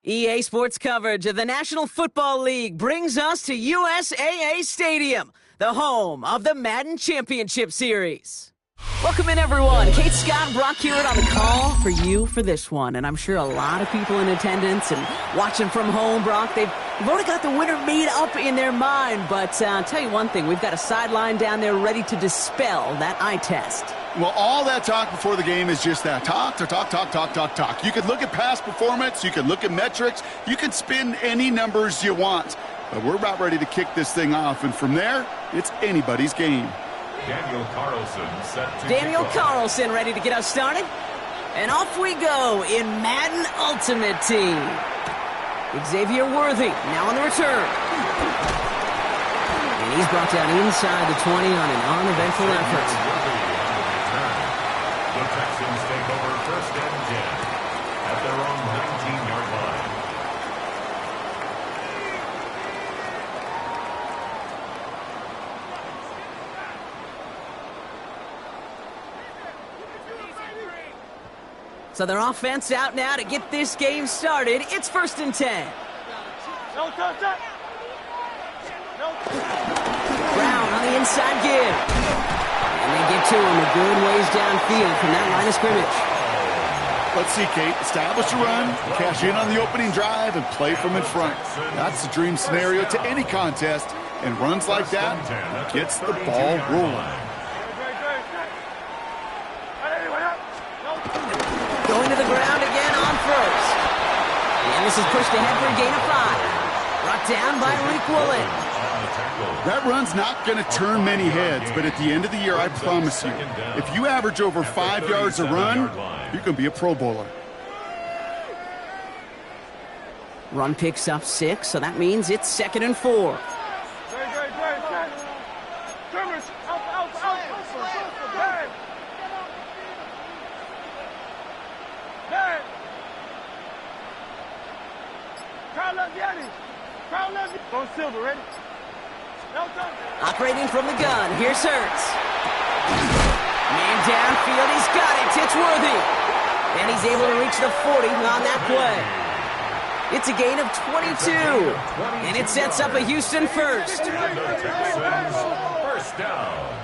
EA Sports coverage of the National Football League brings us to USAA Stadium, the home of the Madden Championship Series. Welcome in, everyone. Kate, Scott, and Brock Hewitt on the call for you for this one. And I'm sure a lot of people in attendance and watching from home, Brock, they've already got the winner made up in their mind. But I'll tell you one thing, we've got a sideline down there ready to dispel that eye test. Well, all that talk before the game is just that. Talk. You could look at past performance, you could look at metrics, you can spin any numbers you want. But we're about ready to kick this thing off, and from there, it's anybody's game. Daniel Carlson ready to get us started. And off we go in Madden Ultimate Team. Xavier Worthy now on the return. And he's brought down inside the 20 on an uneventful effort. The Texans take over first and 10 at their own 19-yard line. So their offense out now to get this game started. It's first and 10. Brown on the inside give. And they get to him a good ways downfield from that line of scrimmage. Let's see, Kate. Establish a run, cash in on the opening drive, and play from in front. That's the dream scenario to any contest, and runs like that gets the ball rolling. Going to the ground again on first. And this is pushed ahead for a gain of 5. Brought down by Rick Woolen. That run's not going to turn many heads, but at the end of the year, I promise you, if you average over 5 yards a run, you're going to be a Pro Bowler. Run picks up 6, so that means it's 2nd and 4. Operating from the gun, here's Hurts. Man downfield, he's got it, it's Worthy. And he's able to reach the 40 on that play. It's a gain of 22, and it sets up a Houston first. First down.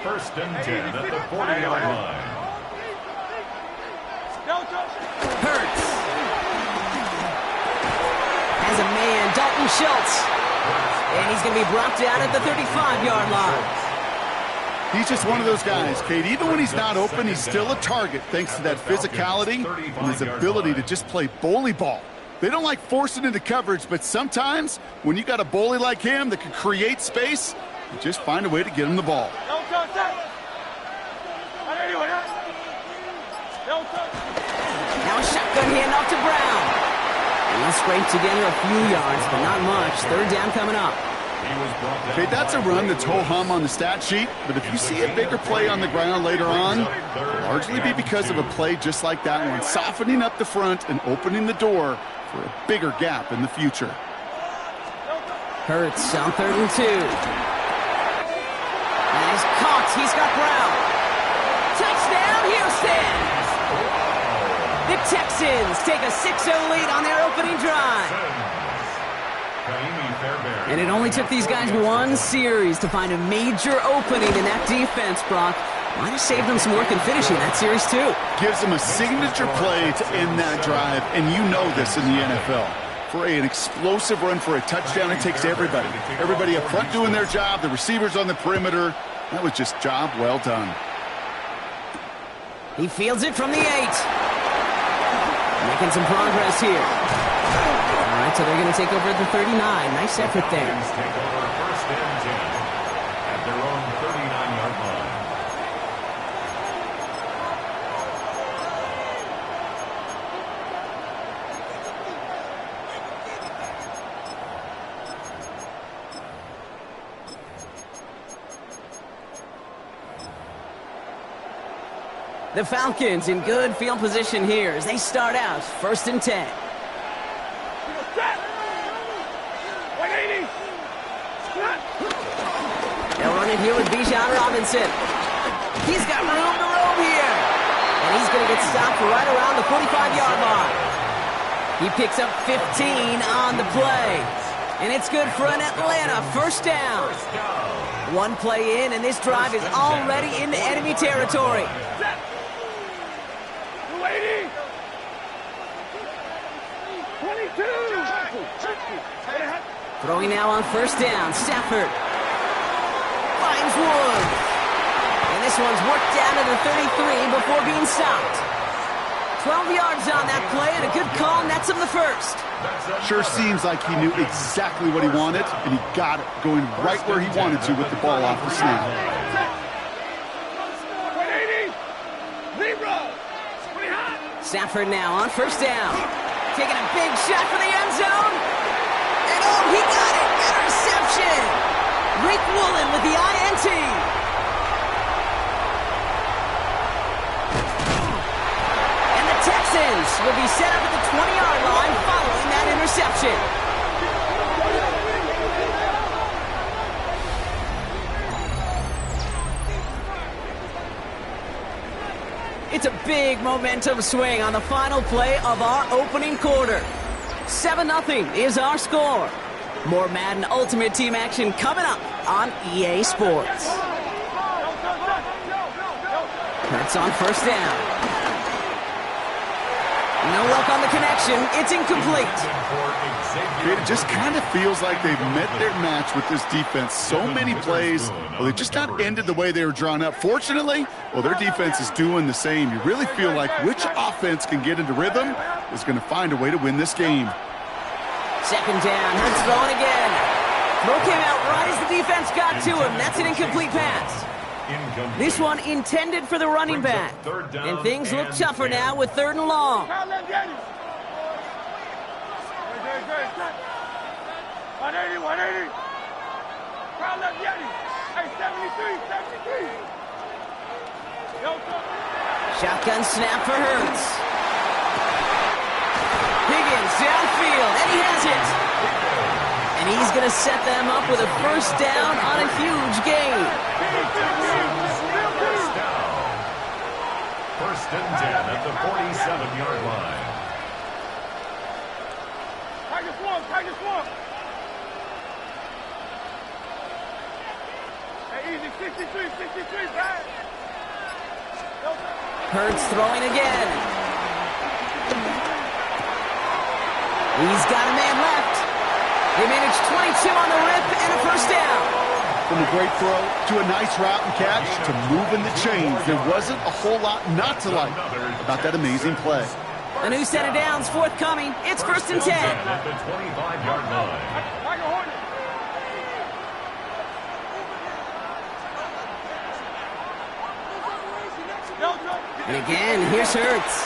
First and 10 at the 40-yard line. Hurts has a man, Dalton Schultz. And he's going to be brought down at the 35-yard line. He's just one of those guys, Kate. Even when he's not open, he's still a target thanks to that physicality and his ability to just play bully ball. They don't like forcing into coverage, but sometimes when you got a bully like him that can create space, you just find a way to get him the ball. Now a shotgun handoff to Brown. And he'll scrape together a few yards, but not much. Third down coming up. Okay, that's a run that's ho-hum on the stat sheet, but if you see a bigger play on the ground later on, it'll largely be because of a play just like that one, softening up the front and opening the door for a bigger gap in the future. Hurts on 3rd and 2. And he's caught. He's got Brown. Touchdown, Houston! The Texans take a 6-0 lead on their opening drive. And it only took these guys one series to find a major opening in that defense, Brock. Might have saved them some work in finishing that series, too. Gives them a signature play to end that drive, and you know this in the NFL. For an explosive run for a touchdown, it takes everybody. Everybody up front doing their job, the receivers on the perimeter. That was just job well done. He fields it from the 8. Making some progress here. All right, so they're going to take over at the 39. Nice effort there. Take over first and 10 at their own 39-yard line. The Falcons in good field position here as they start out first and 10. They'll run it here with Bijan Robinson. He's got room to roam here. And he's going to get stopped right around the 45-yard line. He picks up 15 on the play. And it's good for an Atlanta first down. One play in, and this drive is already into enemy territory. Throwing now on first down. Stafford finds Wood. And this one's worked down to the 33 before being stopped. 12 yards on that play, and a good call nets him the first. Sure seems like he knew exactly what he wanted, and he got it, going right where he wanted to with the ball off the snap. Stafford now on first down. Taking a big shot for the end zone. And oh, he got it! Interception! Rick Woolen with the INT. Texans will be set up at the 20-yard line following that interception. It's a big momentum swing on the final play of our opening quarter. 7-0 is our score. More Madden Ultimate Team action coming up on EA Sports. That's on first down. No luck on the connection. It's incomplete. It just kind of feels like they've met their match with this defense. So many plays, well, they just not ended the way they were drawn up. Fortunately, well, their defense is doing the same. You really feel like which offense can get into rhythm is going to find a way to win this game. Second down. Hurts throwing again. Throw came out right as the defense got to him. That's an incomplete pass. This one intended for the running back. And things look tougher now with 3rd and long. Shotgun snap for Hurts. Higgins downfield, and he has it. And he's going to set them up with a first down on a huge gain. First and 10 at the 47-yard line. Tiger swamp. Hey, easy, 63, back. Hurts throwing again. He's got a man left. They managed 22 on the rip and a first down. From a great throw to a nice route and catch to moving the chains, there wasn't a whole lot not to like about that amazing play. A new set of downs forthcoming. It's first and 10. At the 25-yard line. And again, here's Hurts.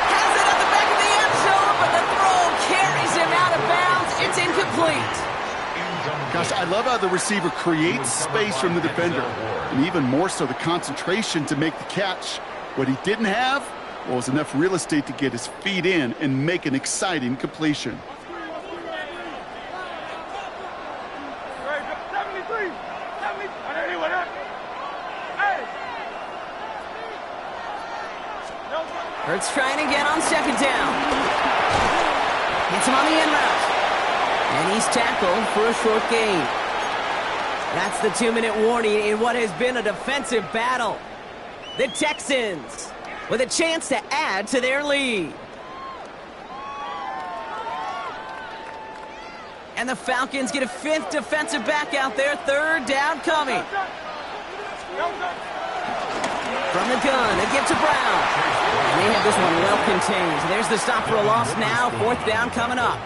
Has it at the back of the end zone, but the throw carries him out of bounds. It's incomplete. Gosh, I love how the receiver creates space from the defender, and even more so the concentration to make the catch. What he didn't have was enough real estate to get his feet in and make an exciting completion. Hurts trying again on second down. Hits him on the end route. And he's tackled for a short gain. That's the 2-minute warning in what has been a defensive battle. The Texans with a chance to add to their lead. And the Falcons get a 5th defensive back out there. 3rd down coming. From the gun, it gets to Brown. And they have this one well contained. There's the stop for a loss now. 4th down coming up.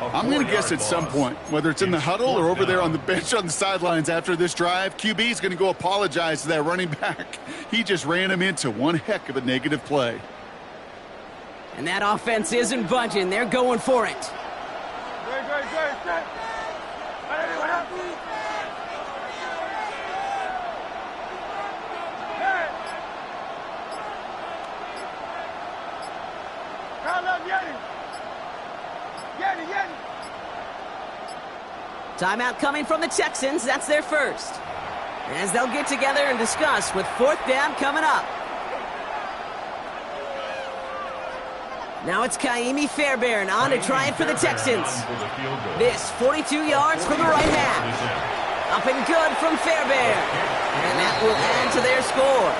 I'm going to guess at some point, whether it's in the huddle or over there on the bench on the sidelines after this drive, QB is going to go apologize to that running back. He just ran him into one heck of a negative play. And that offense isn't budging. They're going for it. Timeout coming from the Texans. That's their first. As they'll get together and discuss with 4th down coming up. Now it's Kaimi Fairbairn on to try it for the Texans. This 42 yards from the right half. Up and good from Fairbairn. And that will add to their score.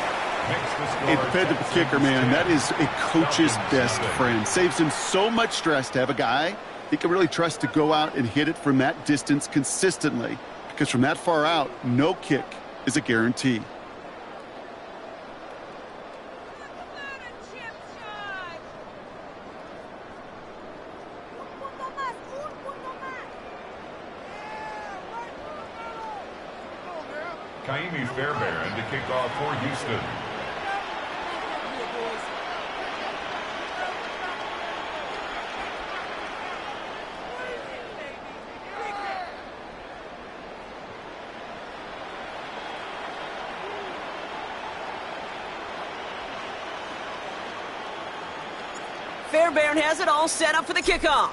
A dependable kicker, man. That is a coach's best friend. Saves him so much stress to have a guy he can really trust to go out and hit it from that distance consistently. Because from that far out, no kick is a guarantee. Kaimi Fairbairn to kick off for Houston. Fairbairn has it all set up for the kickoff.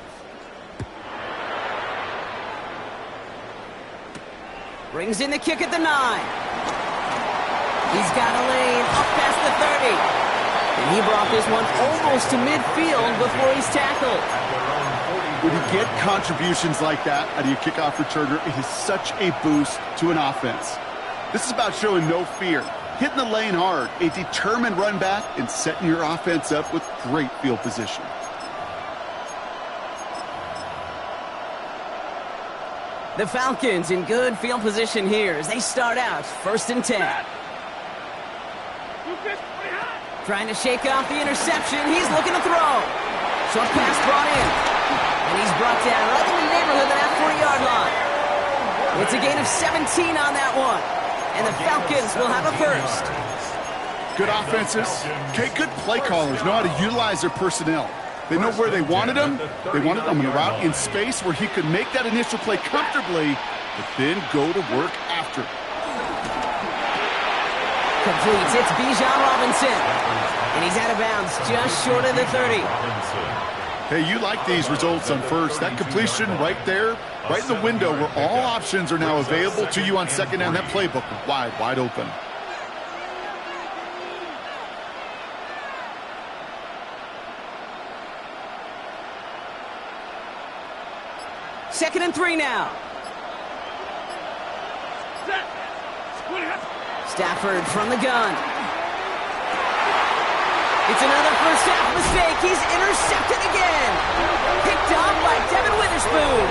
Brings in the kick at the 9. He's got a lane up past the 30. And he brought this one almost to midfield before he's tackled. When you get contributions like that out of your kickoff returner, it is such a boost to an offense. This is about showing no fear, hitting the lane hard, a determined run back, and setting your offense up with great field position. The Falcons in good field position here as they start out 1st and 10. Trying to shake off the interception. He's looking to throw. Short pass brought in. And he's brought down right in the neighborhood of that 40-yard line. It's a gain of 17 on that one. And the Falcons will have a first. Good offenses. Okay, good play callers know how to utilize their personnel. They know where they wanted him. They wanted him in a route in space where he could make that initial play comfortably, but then go to work after. Completes. It's Bijan Robinson. And he's out of bounds just short of the 30. Hey, you like these results on first. That completion right there, right in the window where all options are now available to you on second down. That playbook wide open. Second and 3 now. Stafford from the gun. It's another first half mistake. He's intercepted again. Picked off by Devin Witherspoon.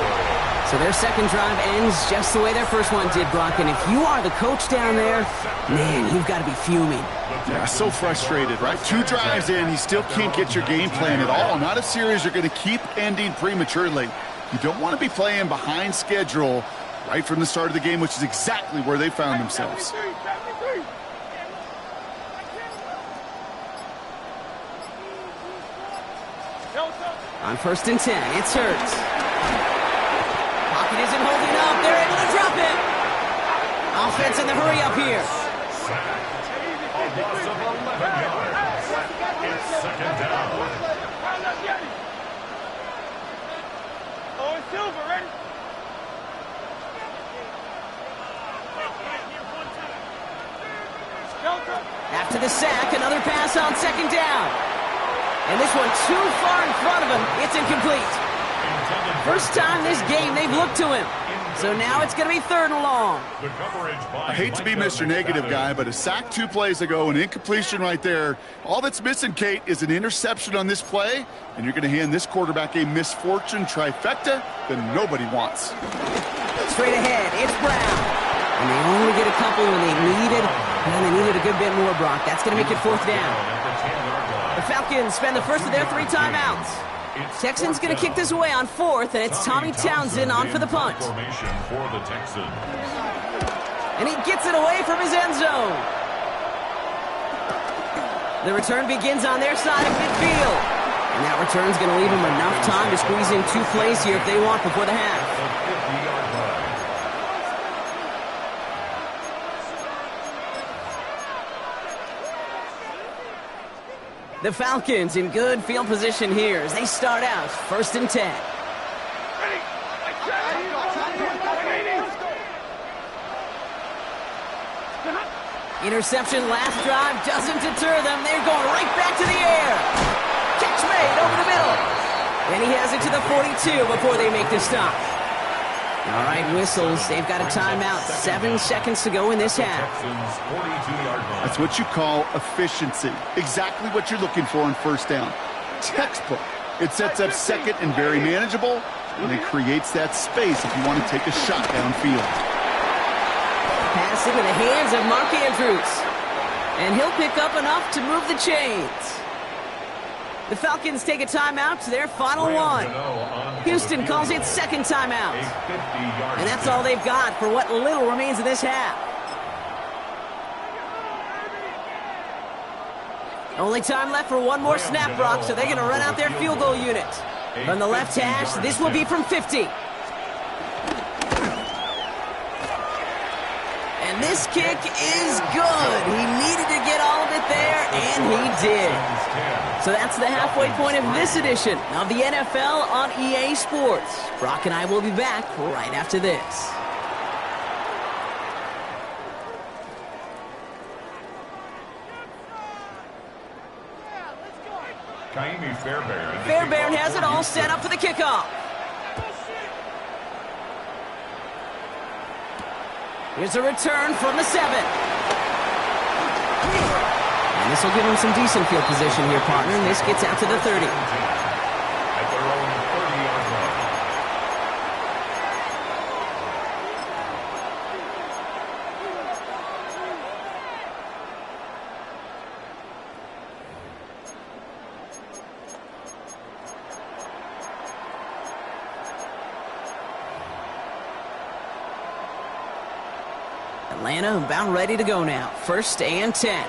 So their second drive ends just the way their first one did, Brock. And if you are the coach down there, man, you've got to be fuming. Yeah, so frustrated, right? 2 drives in, you still can't get your game plan at all. Not a series you're going to keep ending prematurely. You don't want to be playing behind schedule right from the start of the game, which is exactly where they found themselves. On 1st and 10, it's Hurts. Pocket isn't holding up. They're able to drop it. Offense in the hurry up here. A loss of 11 yards. It's second down. Oh, it's Silver, ready? After the sack, another pass on second down. And this one too far in front of him. It's incomplete. First time this game they've looked to him. So now it's going to be 3rd and long. I hate to be Mr. Negative guy, but a sack 2 plays ago, an incompletion right there. All that's missing, Kate, is an interception on this play, and you're going to hand this quarterback a misfortune trifecta that nobody wants. Straight ahead, it's Brown. And they only get a couple when they needed, and they needed a good bit more, Brock. That's going to make it 4th down. The Falcons spend the first of their 3 timeouts. Texans going to kick this away on 4th, and it's Tommy Townsend on for the punt. And he gets it away from his end zone. The return begins on their side of midfield. And that return's going to leave them enough time to squeeze in 2 plays here if they want before the half. The Falcons in good field position here as they start out 1st and 10. Interception last drive doesn't deter them. They're going right back to the air. Catch made over the middle. And he has it to the 42 before they make the stop. All right, whistles. They've got a timeout. 7 seconds to go in this half. That's what you call efficiency. Exactly what you're looking for on first down. Textbook. It sets up second and very manageable, and it creates that space if you want to take a shot downfield. Pass into the hands of Mark Andrews. And he'll pick up enough to move the chains. The Falcons take a timeout to their final one. Houston calls it second timeout. And that's all they've got for what little remains of this half. Only time left for one more snap, Brock, so they're going to run out their field goal unit. From the left hash, this will be from 50. And this kick is good. He needed to get all of it there, and he did. So that's the halfway point of this edition of the NFL on EA Sports. Brock and I will be back right after this. Fairbairn has it all set up for the kickoff. Here's a return from the 7. And this will give him some decent field position here, partner. And this gets out to the 30. At their own 30-yard line. Atlanta about ready to go now. 1st and 10.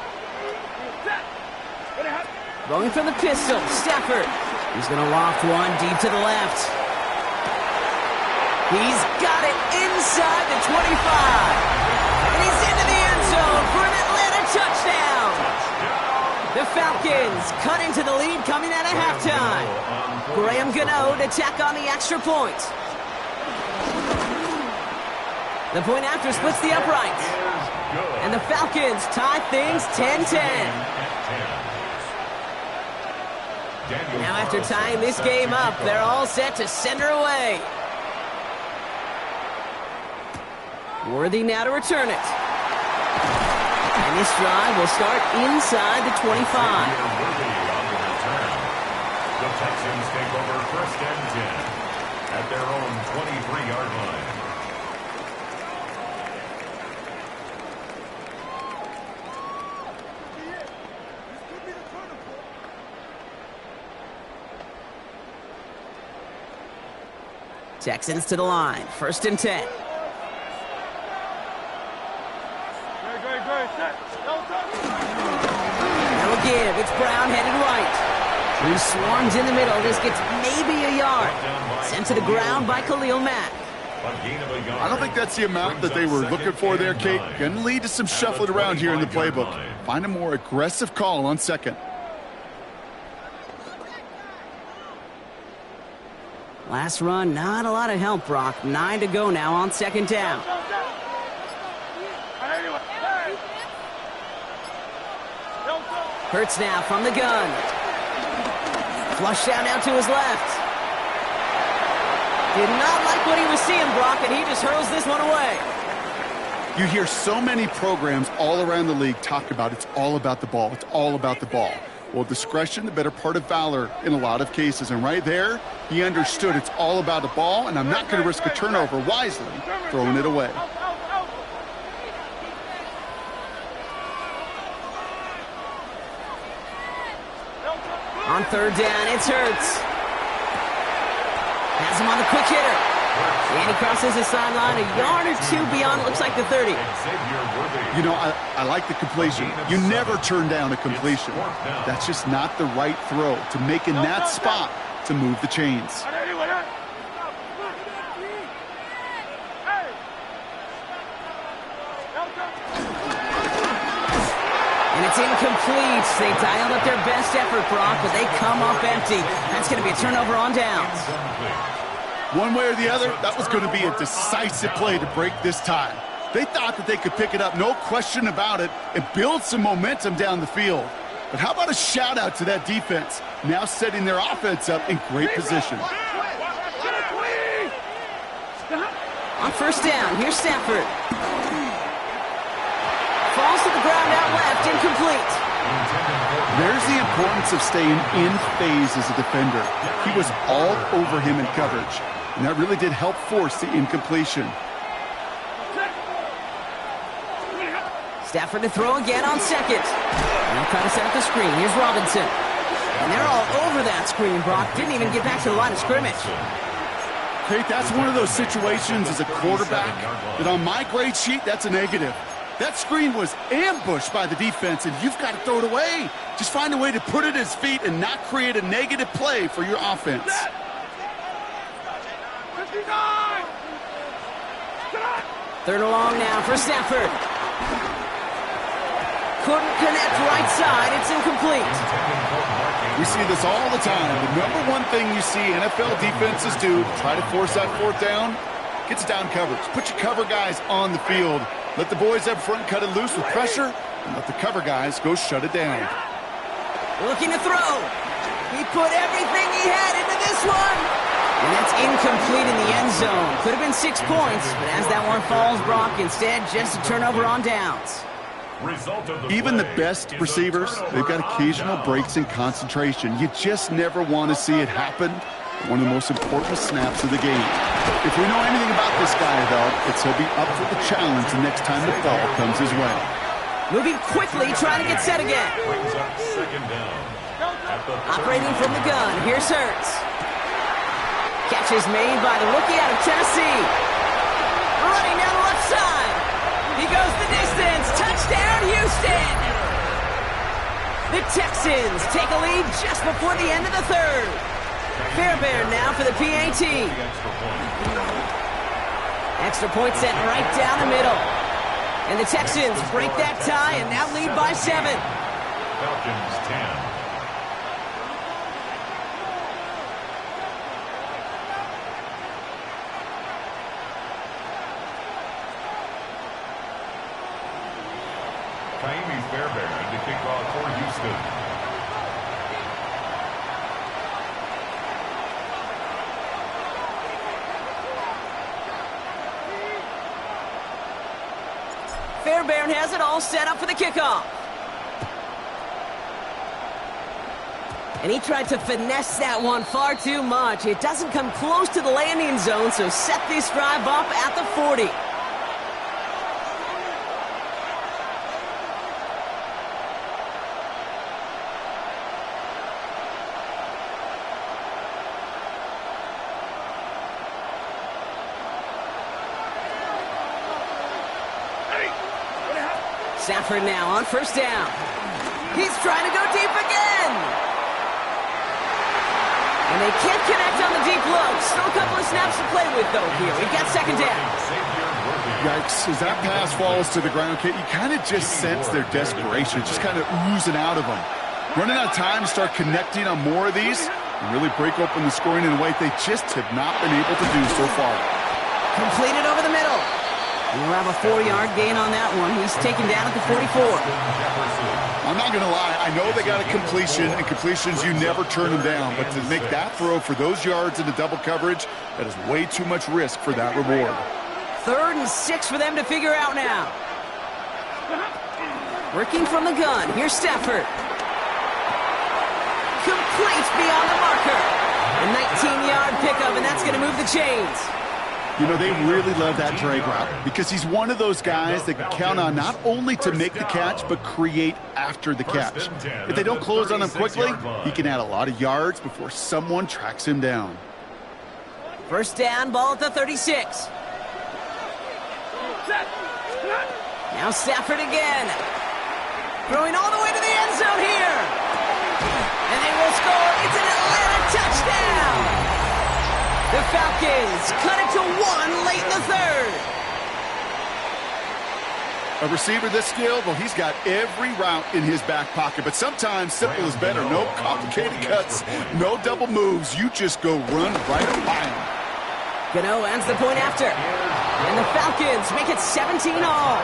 Going from the pistol, Stafford. He's going to loft one deep to the left. He's got it inside the 25. And he's into the end zone for an Atlanta touchdown. The Falcons cut into the lead coming out of halftime. Graham Gano to tack on the extra point. The point after splits the uprights. And the Falcons tie things 10-10. Now after tying this game up, they're all set to send her away. Worthy now to return it. And this drive will start inside the 25. The Texans take over 1st and 10 at their own 23-yard line. Texans to the line. 1st and 10. That'll give. It's Brown headed right. He swarms in the middle. This gets maybe a yard. Sent to the ground by Khalil Mack. I don't think that's the amount that they were looking for there, Kate. Going to lead to some shuffling around here in the playbook. Find a more aggressive call on second. Last run, not a lot of help, Brock. 9 to go now on 2nd down. Hurts now from the gun. Flush down now to his left. Did not like what he was seeing, Brock, and he just hurls this one away. You hear so many programs all around the league talk about it's all about the ball. It's all about the ball. Well, discretion, the better part of valor in a lot of cases. And right there, he understood it's all about the ball, and I'm not going to risk a turnover wisely, throwing it away. On 3rd down, it's Hurts. Has him on the quick hitter. And he crosses the sideline a yard or two beyond, it looks like the 30. You know, I like the completion. You never turn down a completion. That's just not the right throw to make in that spot to move the chains. And it's incomplete. They dialed up their best effort, Brock, but they come up empty. That's going to be a turnover on downs. One way or the other, that was going to be a decisive play to break this tie. They thought that they could pick it up, no question about it, and build some momentum down the field. But how about a shout-out to that defense, now setting their offense up in great position. On first down, here's Stafford. Falls to the ground out left, incomplete. There's the importance of staying in phase as a defender. He was all over him in coverage, and that really did help force the incompletion. Stafford to throw again on second. Now trying to set up the screen. Here's Robinson. And they're all over that screen, Brock. Didn't even get back to the line of scrimmage. Kate, that's one of those situations as a quarterback that on my grade sheet, that's a negative. That screen was ambushed by the defense, and you've got to throw it away. Just find a way to put it at his feet and not create a negative play for your offense. 59! Third and long now for Stafford. Couldn't connect right side. It's incomplete. We see this all the time. The number one thing you see NFL defenses do, try to force that fourth down, gets down coverage. Put your cover guys on the field. Let the boys up front cut it loose with pressure, and let the cover guys go shut it down. Looking to throw. He put everything he had into this one. And that's incomplete in the end zone. Could have been 6 points, but as that one falls, Brock, instead just a turnover on downs. Even the best receivers, they've got occasional breaks in concentration. You just never want to see it happen. One of the most important snaps of the game. If we know anything about this guy, though, it's he'll be up for the challenge the next time the ball comes his way. Moving quickly, trying to get set again. Operating from the gun, here's Hurts. Catch is made by the rookie out of Tennessee. Running down the left side. He goes the distance. Touchdown, Houston! The Texans take a lead just before the end of the third. Fairbairn now for the PAT. Extra point set right down the middle. And the Texans break that tie and now lead by 7. Falcons 10. Fairbairn to kick off for Houston. Fairbairn has it all set up for the kickoff. And he tried to finesse that one far too much. It doesn't come close to the landing zone, so set this drive up at the 40. Stafford now on first down. He's trying to go deep again. And they can't connect on the deep look. Still a couple of snaps to play with, though, here. We've got second down. Yikes, as that pass falls to the ground, Kate, you kind of just sense their desperation, just kind of oozing out of them. Running out of time to start connecting on more of these and really break open the scoring in a way they just have not been able to do so far. Completed over the middle. We'll have a 4-yard gain on that one. He's taken down at the 44. I'm not going to lie. I know they got a completion, and completions, you never turn them down. But to make that throw for those yards into double coverage, that is way too much risk for that reward. 3rd and 6 for them to figure out now. Working from the gun. Here's Stafford. Complete beyond the marker. A 19-yard pickup, and that's going to move the chains. You know, they really love that drag route because he's one of those guys that can count on not only to make the catch, but create after the catch. If they don't close on him quickly, he can add a lot of yards before someone tracks him down. First down, ball at the 36. Now Stafford again. Throwing all the way to the end zone here. And they will score. It's an Atlanta touchdown. The Falcons cut it to 1 late in the third. A receiver this skilled, well, he's got every route in his back pocket. But sometimes simple is better. No complicated cuts, no double moves. You just go run right up by him. Gano ends the point after. And the Falcons make it 17 all.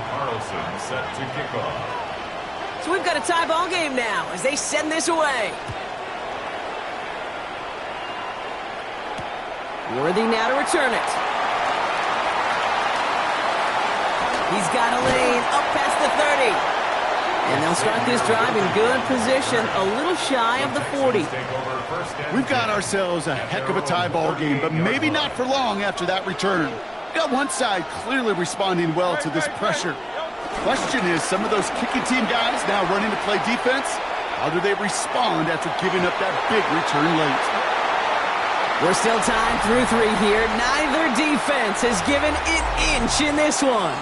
Carlson set to kick off. So we've got a tie ball game now as they send this away. Worthy now to return it. He's got a lane up past the 30. And they'll start this drive in good position, a little shy of the 40. We've got ourselves a heck of a tie ball game, but maybe not for long after that return. We got one side clearly responding well to this pressure. Question is, some of those kicking team guys now running to play defense, how do they respond after giving up that big return late? We're still tied through 3 here. Neither defense has given an inch in this one.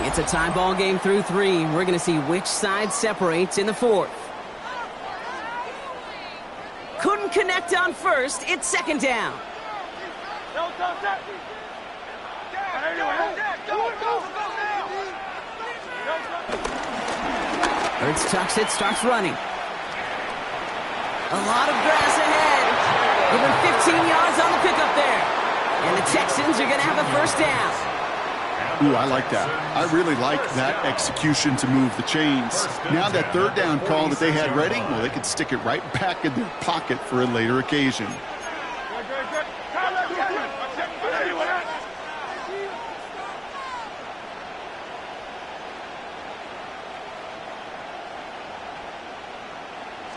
It's a tie ball game through 3. We're going to see which side separates in the 4th. Couldn't connect on first. It's second down. Hurts tucks it, starts running. A lot of grass ahead. Give him 15 yards on the pickup there. And the Texans are going to have a first down. Ooh, I like that. I really like that execution to move the chains. Now that third down call that they had ready, well, they could stick it right back in their pocket for a later occasion.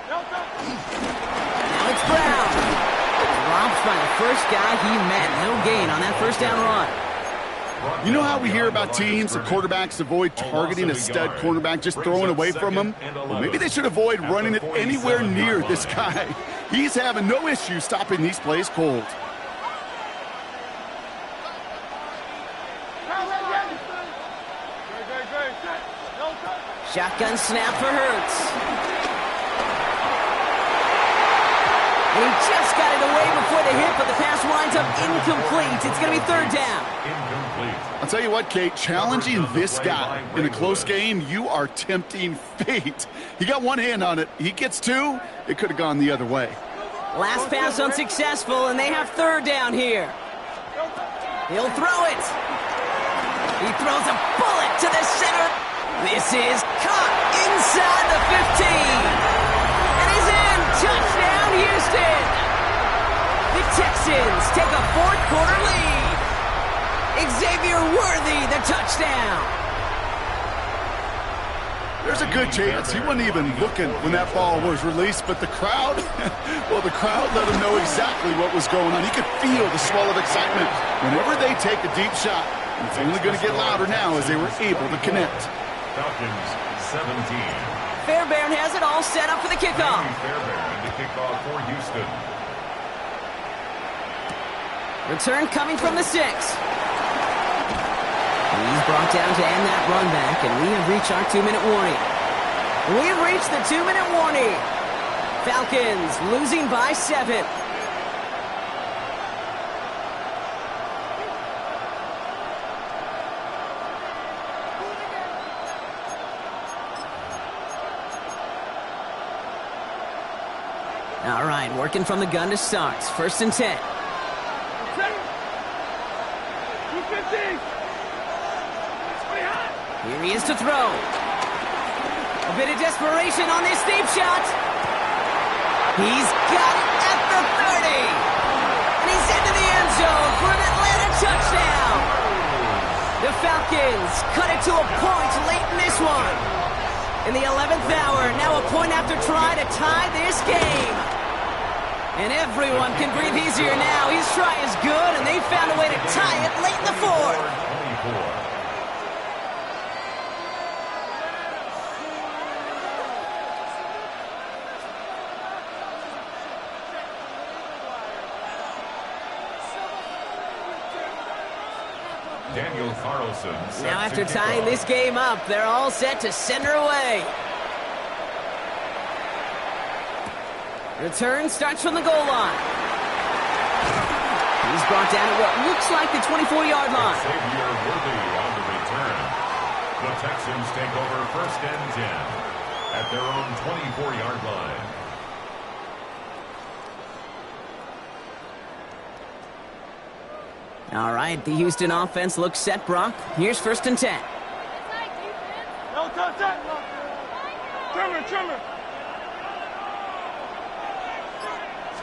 Now it's Brown. Dropped by the first guy he met. No gain on that first down run. You know how we hear about teams that quarterbacks avoid targeting a stud cornerback, just throwing away from him? Well, maybe they should avoid running it anywhere near this guy. He's having no issue stopping these plays cold. Shotgun snap for Hurts. And he just got it away before the hit, but the pass winds up incomplete. It's going to be third down. I'll tell you what, Kate, challenging this guy in a close game, you are tempting fate. He got one hand on it. He gets 2. It could have gone the other way. Last pass unsuccessful, and they have third down here. He'll throw it. He throws a bullet to the center. This is caught inside the 15. And he's in. Touchdown, Houston. The Texans take a fourth-quarter lead. Xavier Worthy, the touchdown. There's a good chance he wasn't even looking when that ball was released, but the crowd, well, the crowd let him know exactly what was going on. He could feel the swell of excitement whenever they take a deep shot. And it's only going to get louder now as they were able to connect. Falcons 17. Fairbairn has it all set up for the kickoff. Fairbairn to kick off for Houston. Return coming from the 6. He's brought down to end that run back, and we have reached our 2-minute warning. We have reached the 2-minute warning. Falcons losing by 7. All right, working from the gun to start. First and 10. Here he is to throw. A bit of desperation on this deep shot. He's got it at the 30. And he's into the end zone for an Atlanta touchdown. The Falcons cut it to a point late in this one. In the 11th hour, now a point after try to tie this game. And everyone can breathe easier now. His try is good, and they found a way to tie it late in the 4th. Now after tying this game up, they're all set to send her away. Return starts from the goal line. He's brought down at what looks like the 24-yard line. Xavier Worthy on the return. The Texans take over first and 10 at their own 24-yard line. All right, the Houston offense looks set, Brock. Here's first and 10. Trimmer.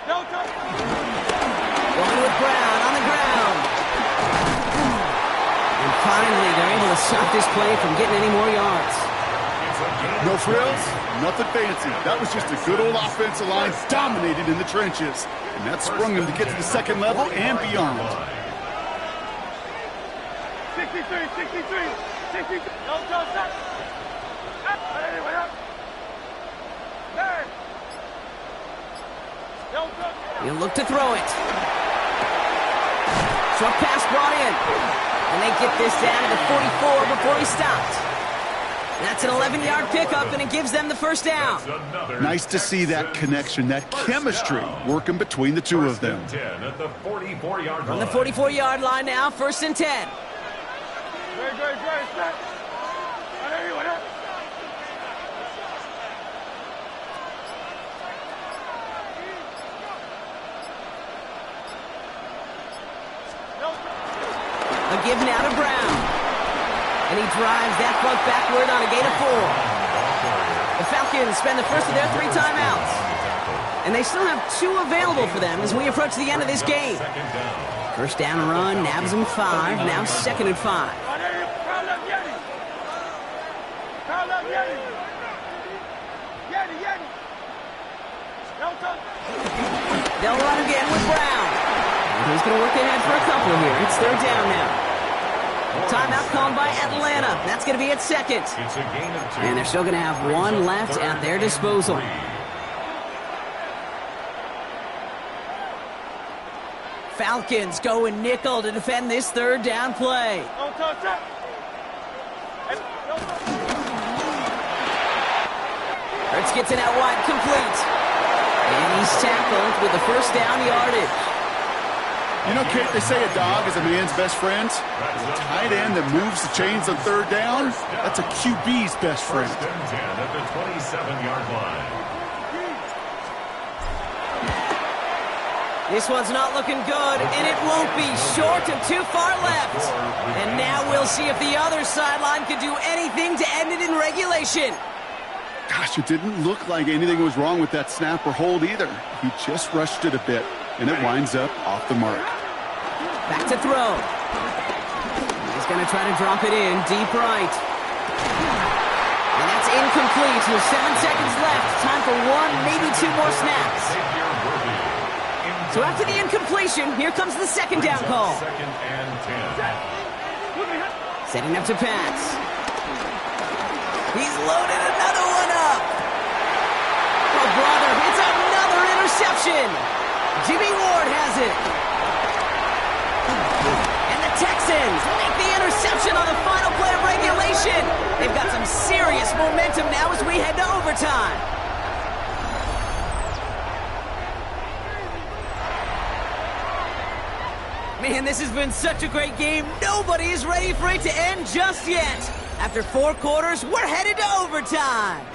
Delta. Going with Brown on the ground. And finally, they're able to stop this play from getting any more yards. No frills, nothing fancy. That was just a good old offensive line dominated in the trenches. And that sprung them to get to the second level and beyond. 63. Delta, set. He'll look to throw it. Short pass brought in. And they get this down to the 44 before he stopped. That's an 11-yard pickup, and it gives them the first down. Nice to see that connection, that chemistry working between the two of them. On the 44-yard line now, 1st and 10. Great, set. A give now to Brown. And he drives that front backward on a gain of 4. The Falcons spend the first of their 3 timeouts. And they still have 2 available for them as we approach the end of this game. First down run, nabs them 5, now 2nd and 5. They'll run again with Brown. And he's going to work ahead for a couple here. It's 3rd down now. Timeout called by Atlanta. That's going to be at 2nd. And they're still going to have 1 left at their disposal. Falcons going nickel to defend this 3rd down play. Hurts gets it out wide, complete. And he's tackled with the 1st down yardage. You know, Kate, they say a dog is a man's best friend. The tight end that moves the chains on 3rd down, that's a QB's best friend. 1st and 10 at the 27-yard line. This one's not looking good, and it won't be. Short and too far left. And now we'll see if the other sideline can do anything to end it in regulation. Gosh, it didn't look like anything was wrong with that snap or hold either. He just rushed it a bit, and it winds up off the mark. Back to throw. He's going to try to drop it in, deep right. And that's incomplete with 7 seconds left. Time for 1, maybe 2 more snaps. So after the incompletion, here comes the 2nd down call. 2nd and 10. Setting up to pass. He's loaded another one up. Oh, brother, it's another interception. Jimmy Ward has it. And the Texans make the interception on the final play of regulation. They've got some serious momentum now as we head to overtime. Man, this has been such a great game. Nobody is ready for it to end just yet. After 4 quarters, we're headed to overtime.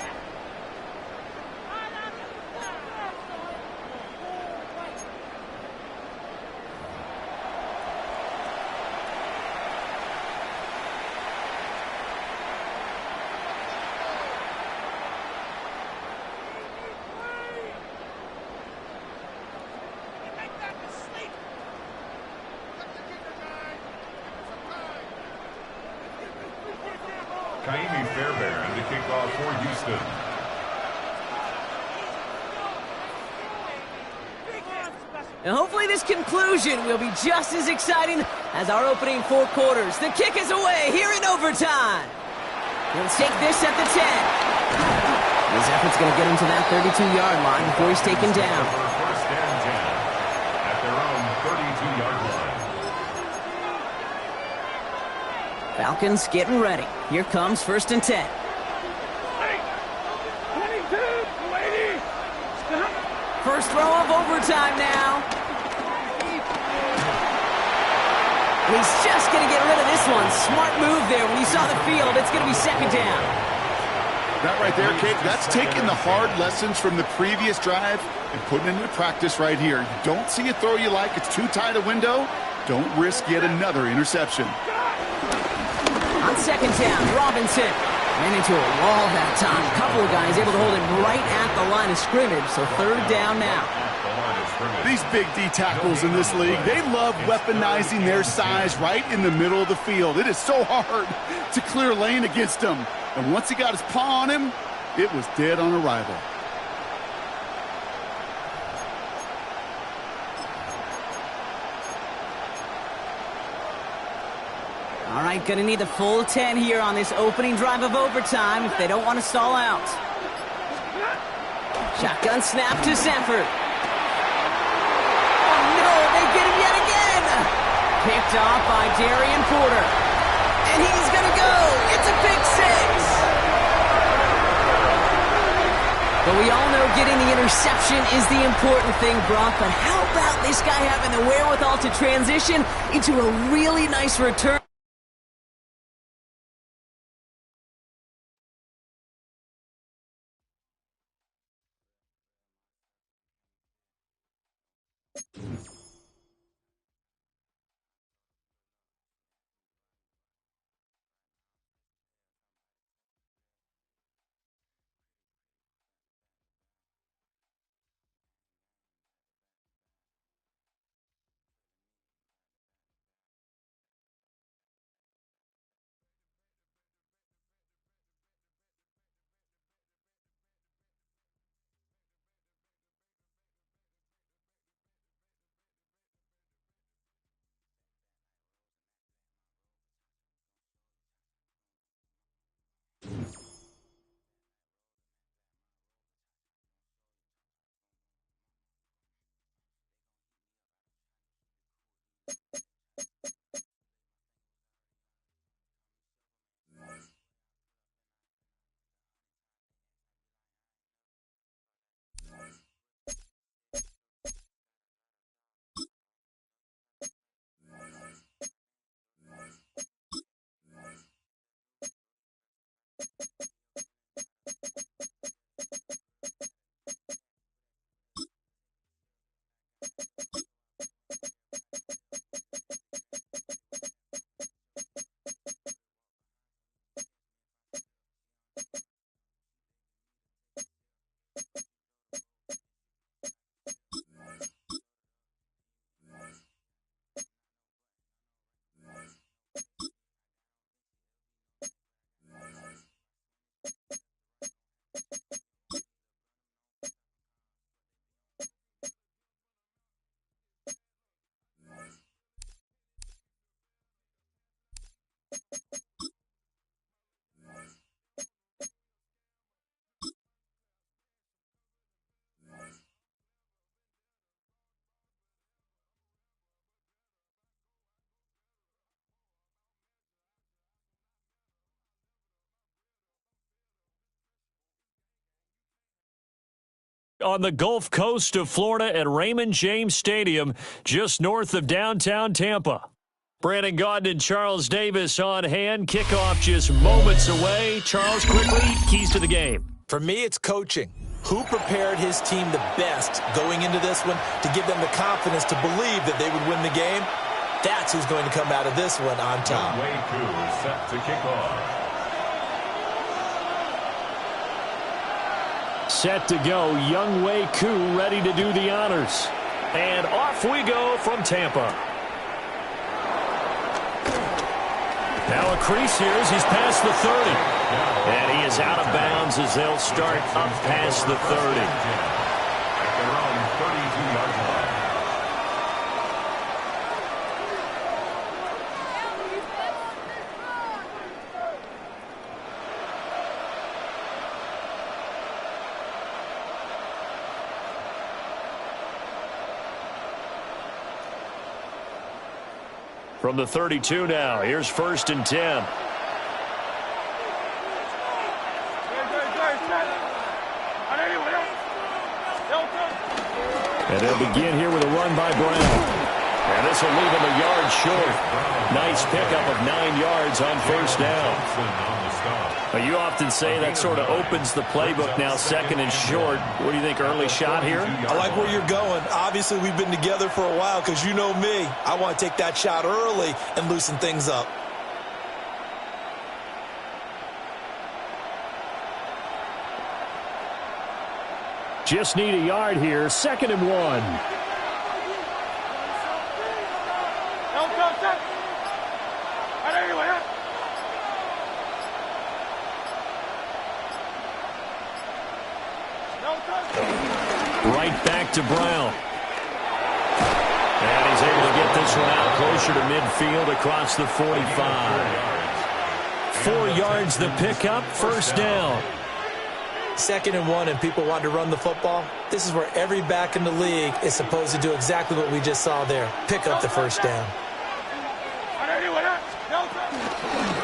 Kaimi Fairbairn to kick off for Houston. And hopefully this conclusion will be just as exciting as our opening 4 quarters. The kick is away here in overtime. He'll take this at the 10. His effort's going to get him to that 32-yard line before he's taken down. 1st and 10 at their own 32-yard line. Falcons getting ready. Here comes 1st and 10. 22, 280. First throw of overtime now. He's just going to get rid of this one. Smart move there. When you saw the field, it's going to be 2nd down. That right there, Kate, that's taking the hard lessons from the previous drive and putting it into practice right here. You don't see a throw you like, it's too tight a window, don't risk yet another interception. On 2nd down, Robinson. Ran into a wall that time. A couple of guys able to hold him right at the line of scrimmage, so third down now. These big D tackles in this league, they love weaponizing their size right in the middle of the field. It is so hard to clear lane against him. And once he got his paw on him, it was dead on arrival. All right, going to need the full 10 here on this opening drive of overtime if they don't want to stall out. Shotgun snap to Sanford. Oh, no, they get him yet again. Picked off by Darian Porter. And he's going to go. It's a pick six. But we all know getting the interception is the important thing, Brock. But how about this guy having the wherewithal to transition into a really nice return? On the Gulf Coast of Florida at Raymond James Stadium, just north of downtown Tampa. Brandon Gaudin and Charles Davis on hand. Kickoff just moments away. Charles, quickly, keys to the game. For me, it's coaching. Who prepared his team the best going into this one to give them the confidence to believe that they would win the game? That's who's going to come out of this one on top. Way two set to kick off. Set to go, Younghoe Koo ready to do the honors. And off we go from Tampa. Now a crease here as he's past the 30. And he is out of bounds as they'll start up past the 30. At their own 32-yard line. From the 32 now, here's 1st and 10. And they'll begin here with a run by Brown. And this will leave him a yard short. Nice pickup of 9 yards on 1st down. But you often say that sort of opens the playbook now, 2nd and short. What do you think, early shot here? I like where you're going. Obviously, we've been together for a while because you know me. I want to take that shot early and loosen things up. Just need a yard here. 2nd and 1. Right back to Brown. And he's able to get this one out closer to midfield across the 45. 4 yards the pickup, 1st down. 2nd and 1, and people want to run the football. This is where every back in the league is supposed to do exactly what we just saw there. Pick up the 1st down.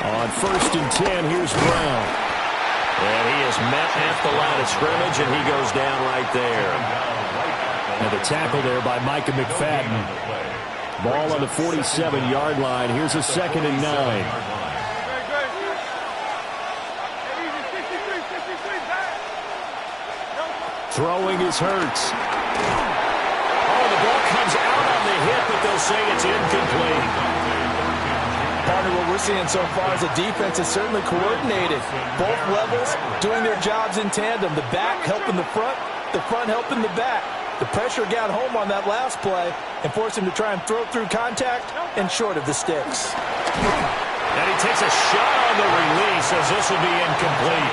On 1st and 10, here's Brown. And he is met at the line of scrimmage, and he goes down right there. And the tackle there by Micah McFadden. Ball on the 47-yard line. Here's a 2nd and 9. Throwing is Hurts. Oh, the ball comes out on the hit, but they'll say it's incomplete. Partner, what we're seeing so far is the defense is certainly coordinated. Both levels doing their jobs in tandem. The back helping the front helping the back. The pressure got home on that last play and forced him to try and throw through contact and short of the sticks. And he takes a shot on the release as this will be incomplete.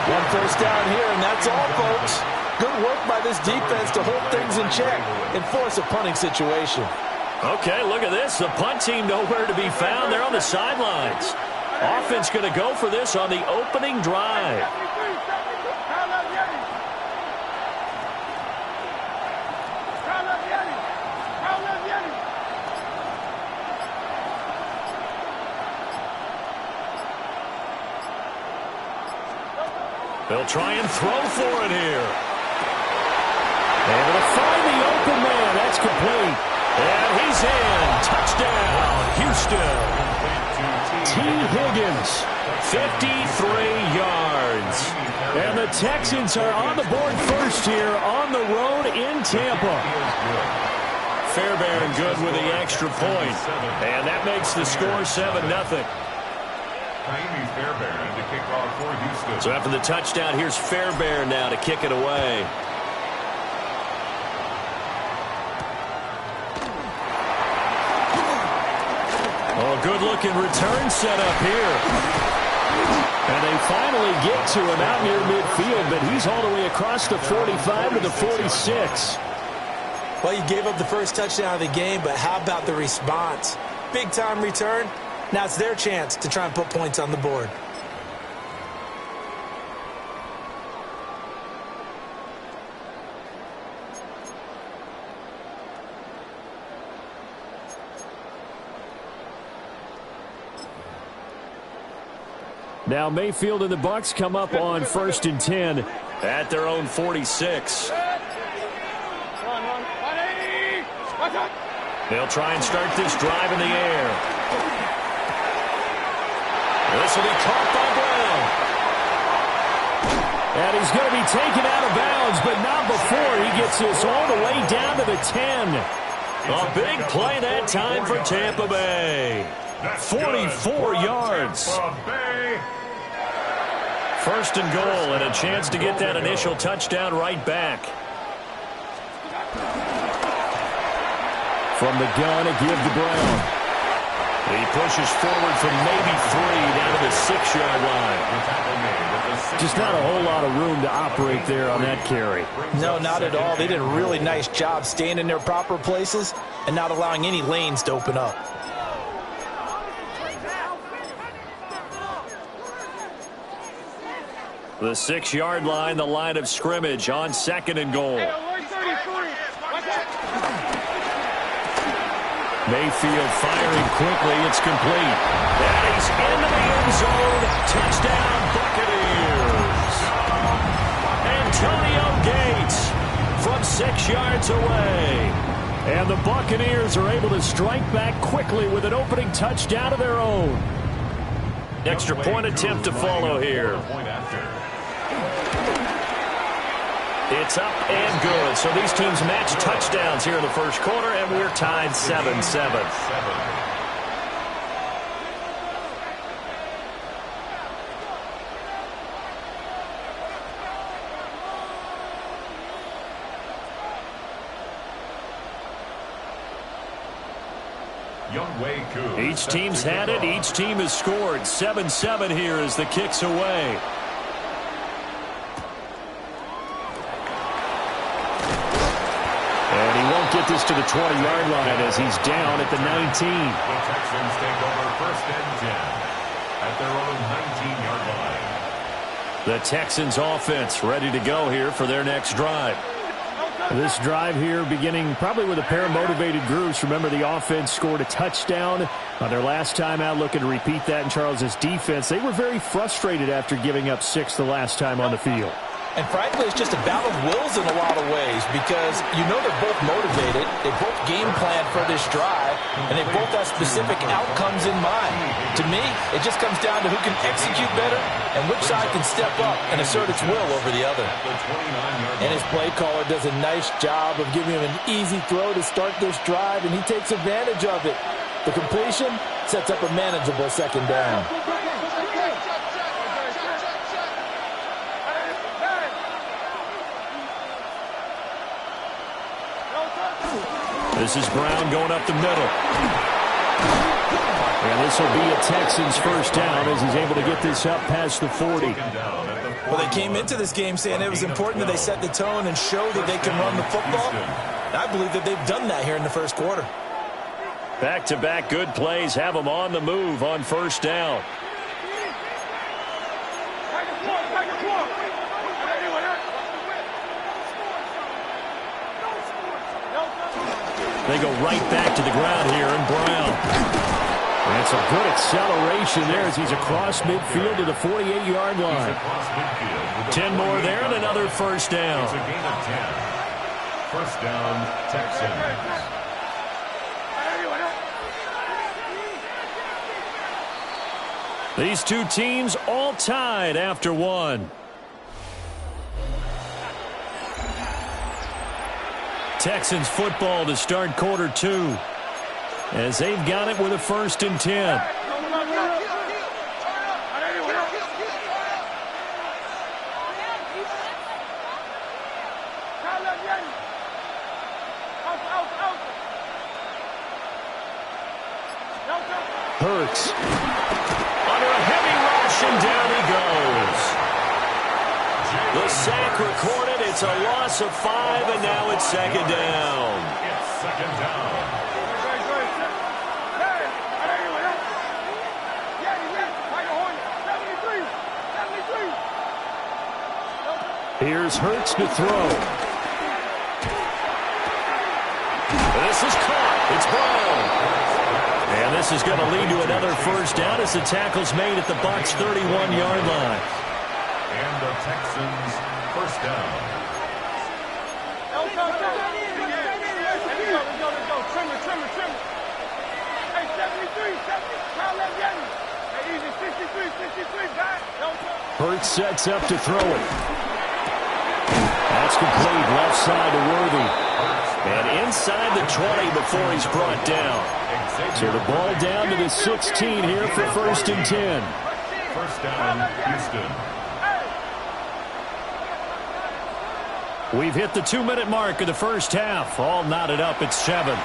1 first down here, and that's all, folks. Good work by this defense to hold things in check and force a punting situation. Okay, look at this. The punt team nowhere to be found. They're on the sidelines. Offense going to go for this on the opening drive. They'll try and throw for it here. Able to find the open man. That's complete. And he's in. Touchdown, Houston. T. Higgins, 53 yards. And the Texans are on the board first here on the road in Tampa. Fairbairn good with the extra point. And that makes the score 7-0. So after the touchdown, here's Fairbairn now to kick it away. Oh, good-looking return set up here. And they finally get to him out near midfield, but he's all the way across the 45 to the 46. Well, you gave up the first touchdown of the game, but how about the response? Big-time return. Now it's their chance to try and put points on the board. Now Mayfield and the Bucs come up on 1st and 10 at their own 46. They'll try and start this drive in the air. This will be caught by Brown. And he's going to be taken out of bounds, but not before he gets this all the way down to the 10. A big play that time for Tampa Bay. 44 yards. 1st and goal, and a chance to get that initial touchdown right back. From the gun, a give to Brown. He pushes forward from maybe 3 down to the 6-yard line. Just not a whole lot of room to operate there on that carry. No, not at all. They did a really nice job staying in their proper places and not allowing any lanes to open up. The 6-yard line, the line of scrimmage on 2nd and goal. Mayfield firing quickly. It's complete. And he's into the end zone. Touchdown, Buccaneers. Antonio Gates from 6 yards away. And the Buccaneers are able to strike back quickly with an opening touchdown of their own. Extra point attempt to follow here. It's up and good. So these teams match touchdowns here in the first quarter, and we're tied 7-7. Each team's had it. Each team has scored. 7-7 here as the kick's away. And he won't get this to the 20-yard line as he's down at the 19. The Texans take over 1st and 10 at their own 19-yard line. The Texans offense ready to go here for their next drive. This drive here beginning probably with a pair of motivated groups. Remember, the offense scored a touchdown on their last time out, looking to repeat that in Charles' defense. They were very frustrated after giving up 6 the last time on the field. And frankly, it's just a battle of wills in a lot of ways because you know they're both motivated, they both game plan for this drive, and they both have specific outcomes in mind. To me, it just comes down to who can execute better and which side can step up and assert its will over the other. And his play caller does a nice job of giving him an easy throw to start this drive, and he takes advantage of it. The completion sets up a manageable 2nd down. This is Brown going up the middle. And this will be a Texans 1st down as he's able to get this up past the 40. Well, they came into this game saying it was important that they set the tone and show that they can run the football. And I believe that they've done that here in the 1st quarter. Back-to-back good plays have them on the move on 1st down. They go right back to the ground here, and Brown. And some good acceleration there as he's across midfield to the 48-yard line. 10 more there and another 1st down. It's a gain of 10. 1st down, Texans. These two teams all tied after 1. Texans football to start quarter 2 as they've got it with a 1st and 10. Hurts under a heavy rush, and down he goes. The sack recorded. It's a loss of 5, and now it's 2nd down. It's 2nd down. Here's Hurts to throw. This is caught. It's Brown. And this is going to lead to another 1st down as the tackle's made at the Bucs' 31-yard line. And the Texans 1st down. Trimmer. Hey, 73, count left Yanni. Hey, easy, 63, guys. Hurts sets up to throw it. That's complete, left side to Worthy. And inside the 20 before he's brought down. So the ball down to the 16 here for 1st and 10. 1st down, Houston. We've hit the 2-minute mark of the 1st half. All knotted up at 7.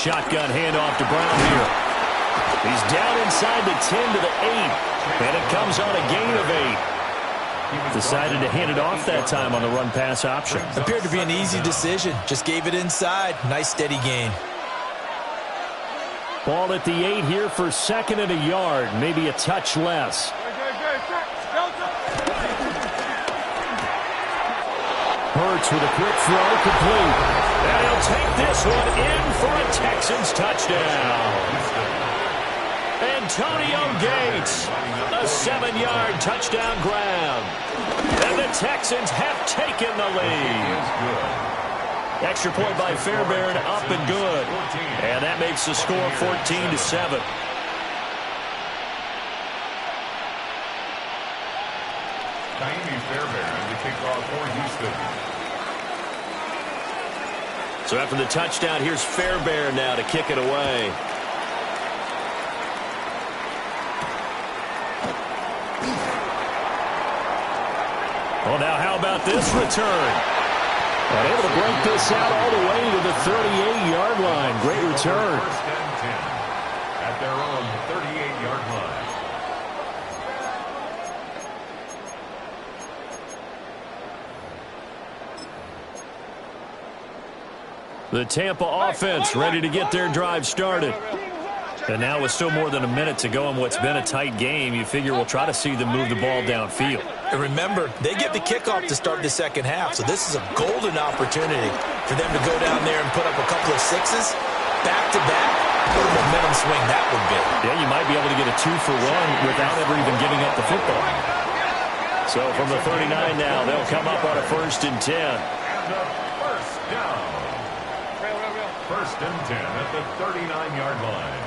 Shotgun handoff to Brown here. He's down inside the 10 to the 8. And it comes on a gain of 8. Decided to hand it off that time on the run-pass option. Appeared to be an easy decision. Just gave it inside. Nice steady gain. Ball at the 8 here for 2nd and a yard. Maybe a touch less. Hurts with a quick throw, complete. And he'll take this one in for a Texans touchdown. Antonio Gates, a 7-yard touchdown grab. And the Texans have taken the lead. Extra point by Fairbairn, up and good. And that makes the score 14-7. Fairbairn, the kickoff for Houston. So after the touchdown, here's Fairbairn now to kick it away. Well, now how about this return? And able to break this out all the way to the 38-yard line. Great return. First and 10 at their own 38-yard line. The Tampa offense ready to get their drive started. And now with still more than a minute to go in what's been a tight game, you figure we'll try to see them move the ball downfield. And remember, they get the kickoff to start the second half, so this is a golden opportunity for them to go down there and put up a couple of sixes, back-to-back. What a momentum swing that would be. Yeah, you might be able to get a 2-for-1 without ever even giving up the football. So from the 39 now, they'll come up on a 1st and 10. And a first down. First and 10 at the 39-yard line.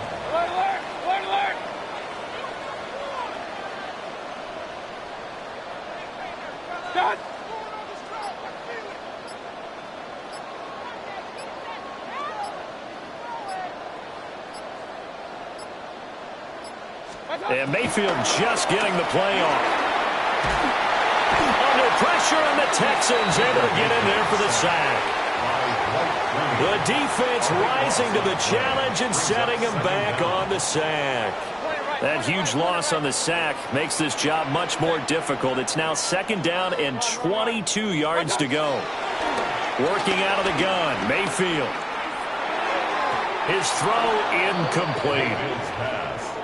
And Mayfield just getting the play off. Under pressure, and the Texans able to get in there for the sack. The defense rising to the challenge and setting him back on the sack. That huge loss on the sack makes this job much more difficult. It's now 2nd down and 22 yards to go. Working out of the gun, Mayfield. His throw incomplete.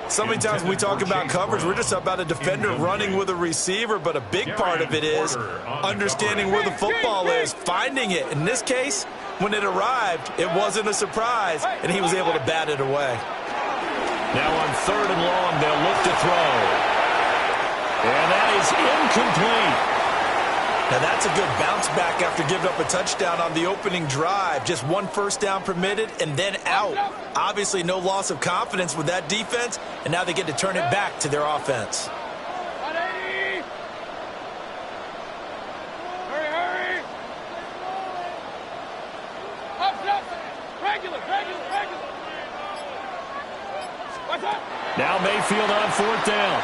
So many times when we talk about coverage, we're just about a defender running with a receiver, but a big part of it is understanding where the football is, finding it. In this case, when it arrived, it wasn't a surprise, and he was able to bat it away. Now on 3rd and long, they'll look to throw. And that is incomplete. Now that's a good bounce back after giving up a touchdown on the opening drive. Just 1 first down permitted and then out. Obviously no loss of confidence with that defense, and now they get to turn it back to their offense. Hurry. Up. Regular. What's up? Now Mayfield on 4th down.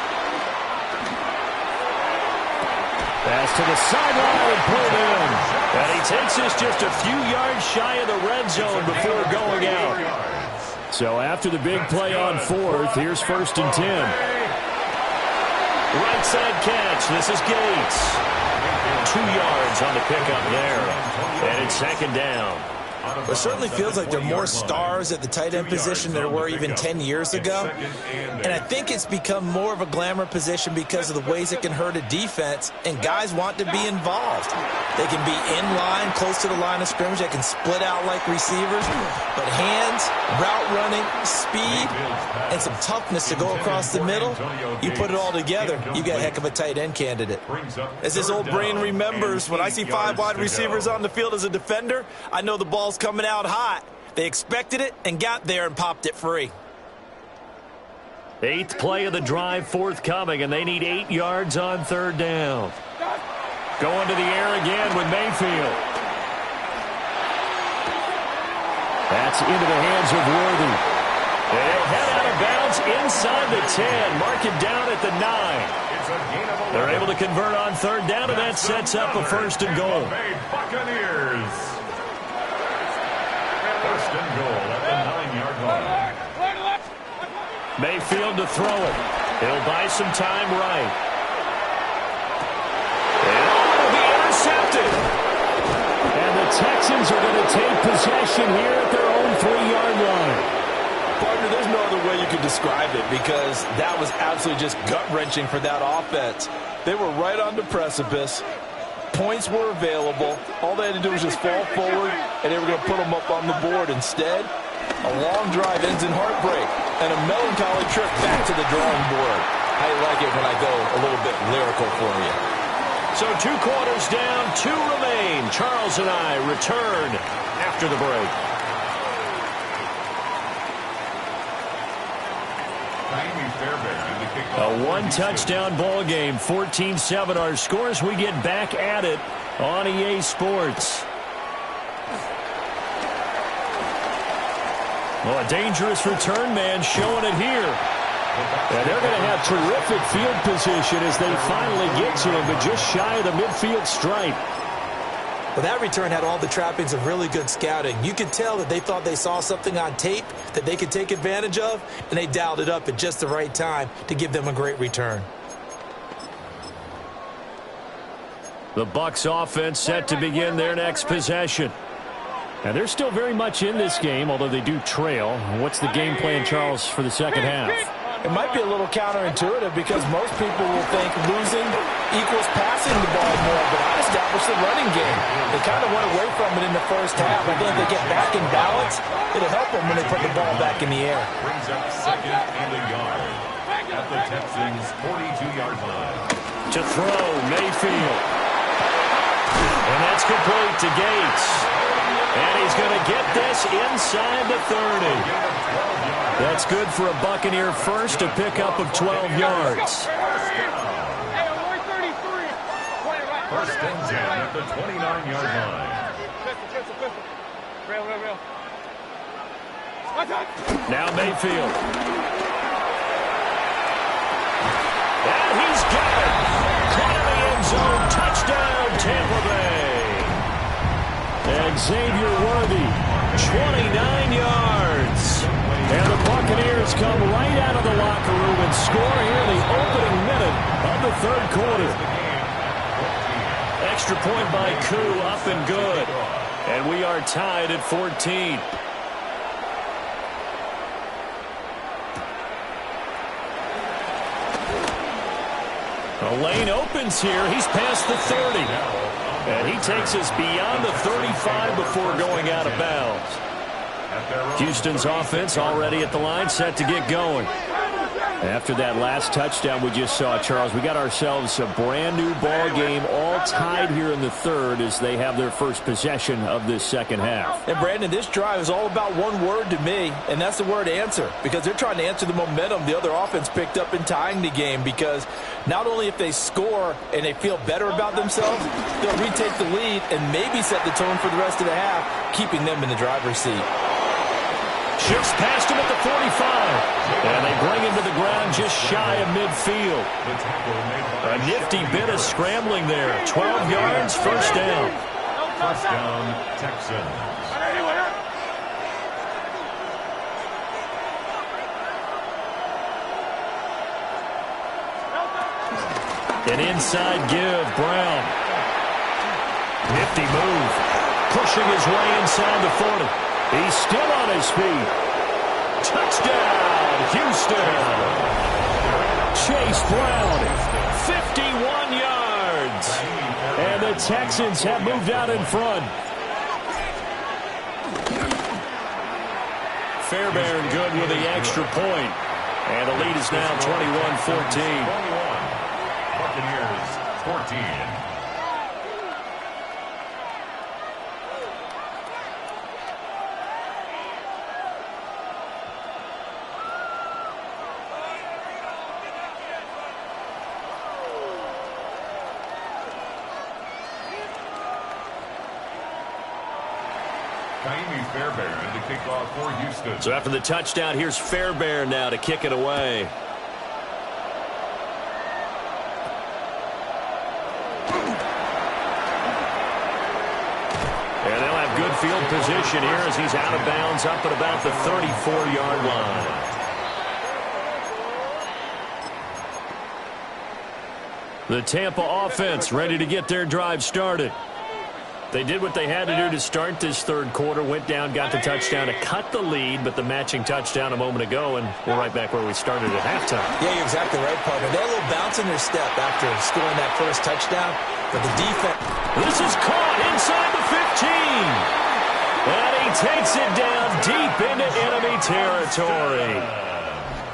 Pass to the sideline, pulled in. And he takes us just a few yards shy of the red zone before going out. So after the big play on 4th, here's 1st and 10. Right side catch. This is Gates. 2 yards on the pickup there. And it's 2nd down. It certainly feels like there are more stars at the tight end position than there were even 10 years ago. And I think it's become more of a glamour position because of the ways it can hurt a defense, and guys want to be involved. They can be in line, close to the line of scrimmage. They can split out like receivers. But hands, route running, speed, and some toughness to go across the middle, you put it all together, you got a heck of a tight end candidate. As this old brain remembers, when I see 5 wide receivers on the field as a defender, I know the ball's coming out hot. They expected it and got there and popped it free. 8th play of the drive forthcoming, and they need 8 yards on 3rd down. Going to the air again with Mayfield. That's into the hands of Worthy. They'll head out of bounds inside the 10. Mark it down at the 9. They're able to convert on 3rd down, and that sets up a 1st and goal. Buccaneers. 1st and goal at the 9-yard line. Mayfield to throw it. He'll buy some time right. And it'll be intercepted. And the Texans are going to take possession here at their own 3-yard line. Partner, there's no other way you could describe it because that was absolutely just gut-wrenching for that offense. They were right on the precipice. Points were available. All they had to do was just fall forward, and they were going to put them up on the board. Instead, a long drive ends in heartbreak and a melancholy trip back to the drawing board. How you like it when I go a little bit lyrical for you? So 2 quarters down, 2 remain. Charles and I return after the break. Fairbairn, the A one-touchdown ball game, 14-7 our scores. We get back at it on EA Sports. Well, a dangerous return man showing it here. And they're going to have terrific field position as they finally get to him, but just shy of the midfield stripe. Well, that return had all the trappings of really good scouting. You could tell that they thought they saw something on tape that they could take advantage of, and they dialed it up at just the right time to give them a great return. The Bucs offense set to begin their next possession. And they're still very much in this game, although they do trail. What's the game plan, Charles, for the second half? It might be a little counterintuitive because most people will think losing equals passing the ball more, but I established the running game. They kind of went away from it in the first half. I think they get back in balance. It'll help them when they put the ball back in the air. Brings up second and a yard at the Texans' 42-yard line. To throw, Mayfield. And that's complete to Gates. And he's going to get this inside the 30. That's good for a Buccaneer first, a pickup of 12 yards. First and 10 at the 29-yard line. Now Mayfield. And he's got it. Caught in the end zone. Touchdown, Tampa Bay. And Xavier Worthy, 29 yards. And the Buccaneers come right out of the locker room and score here in the opening minute of the third quarter. Extra point by Koo, up and good. And we are tied at 14. The lane opens here. He's past the 30. And he takes us beyond the 35 before going out of bounds. Houston's offense already at the line, set to get going. After that last touchdown we just saw, Charles, we got ourselves a brand new ball game, all tied here in the third as they have their first possession of this second half. And Brandon, this drive is all about one word to me, and that's the word answer, because they're trying to answer the momentum the other offense picked up in tying the game, because not only if they score and they feel better about themselves, they'll retake the lead and maybe set the tone for the rest of the half, keeping them in the driver's seat. Shifts past him at the 45. And they bring him to the ground just shy of midfield. A nifty bit of scrambling there. 12 yards, first down. First down, Texans. An inside give, Brown. Nifty move. Pushing his way inside the 40. He's still on his feet. Touchdown, Houston. Chase Brown, 51 yards. And the Texans have moved out in front. Fairbairn good with the extra point. And the lead is now 21-14. Buccaneers, 14. Fairbairn to kick off for Houston. So after the touchdown, here's Fairbairn now to kick it away. And they'll have good field position here as he's out of bounds up at about the 34-yard line. The Tampa offense ready to get their drive started. They did what they had to do to start this third quarter, went down, got the touchdown to cut the lead, but the matching touchdown a moment ago, and we're right back where we started at halftime. Yeah, you're exactly right, partner. They had a little bounce in their step after scoring that first touchdown, but the defense... This is caught inside the 15. And he takes it down deep into enemy territory.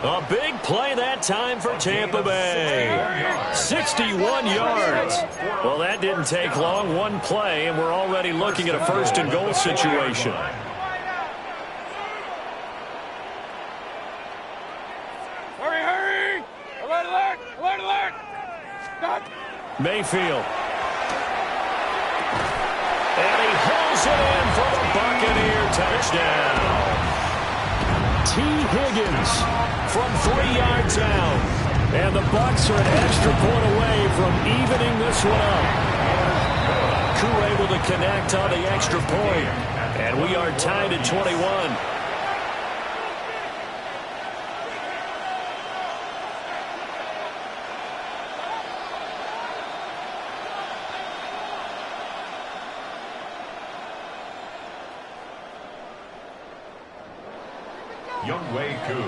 A big play that time for Tampa Bay. 61 yards. Well, that didn't take long. One play, and we're already looking at a first and goal situation. Hurry, hurry! Mayfield. And he hauls it in for the Buccaneer touchdown. T. Higgins From 3 yards out. And the Bucs are an extra point away from evening this one up. Koo able to connect on the extra point. And we are tied at 21.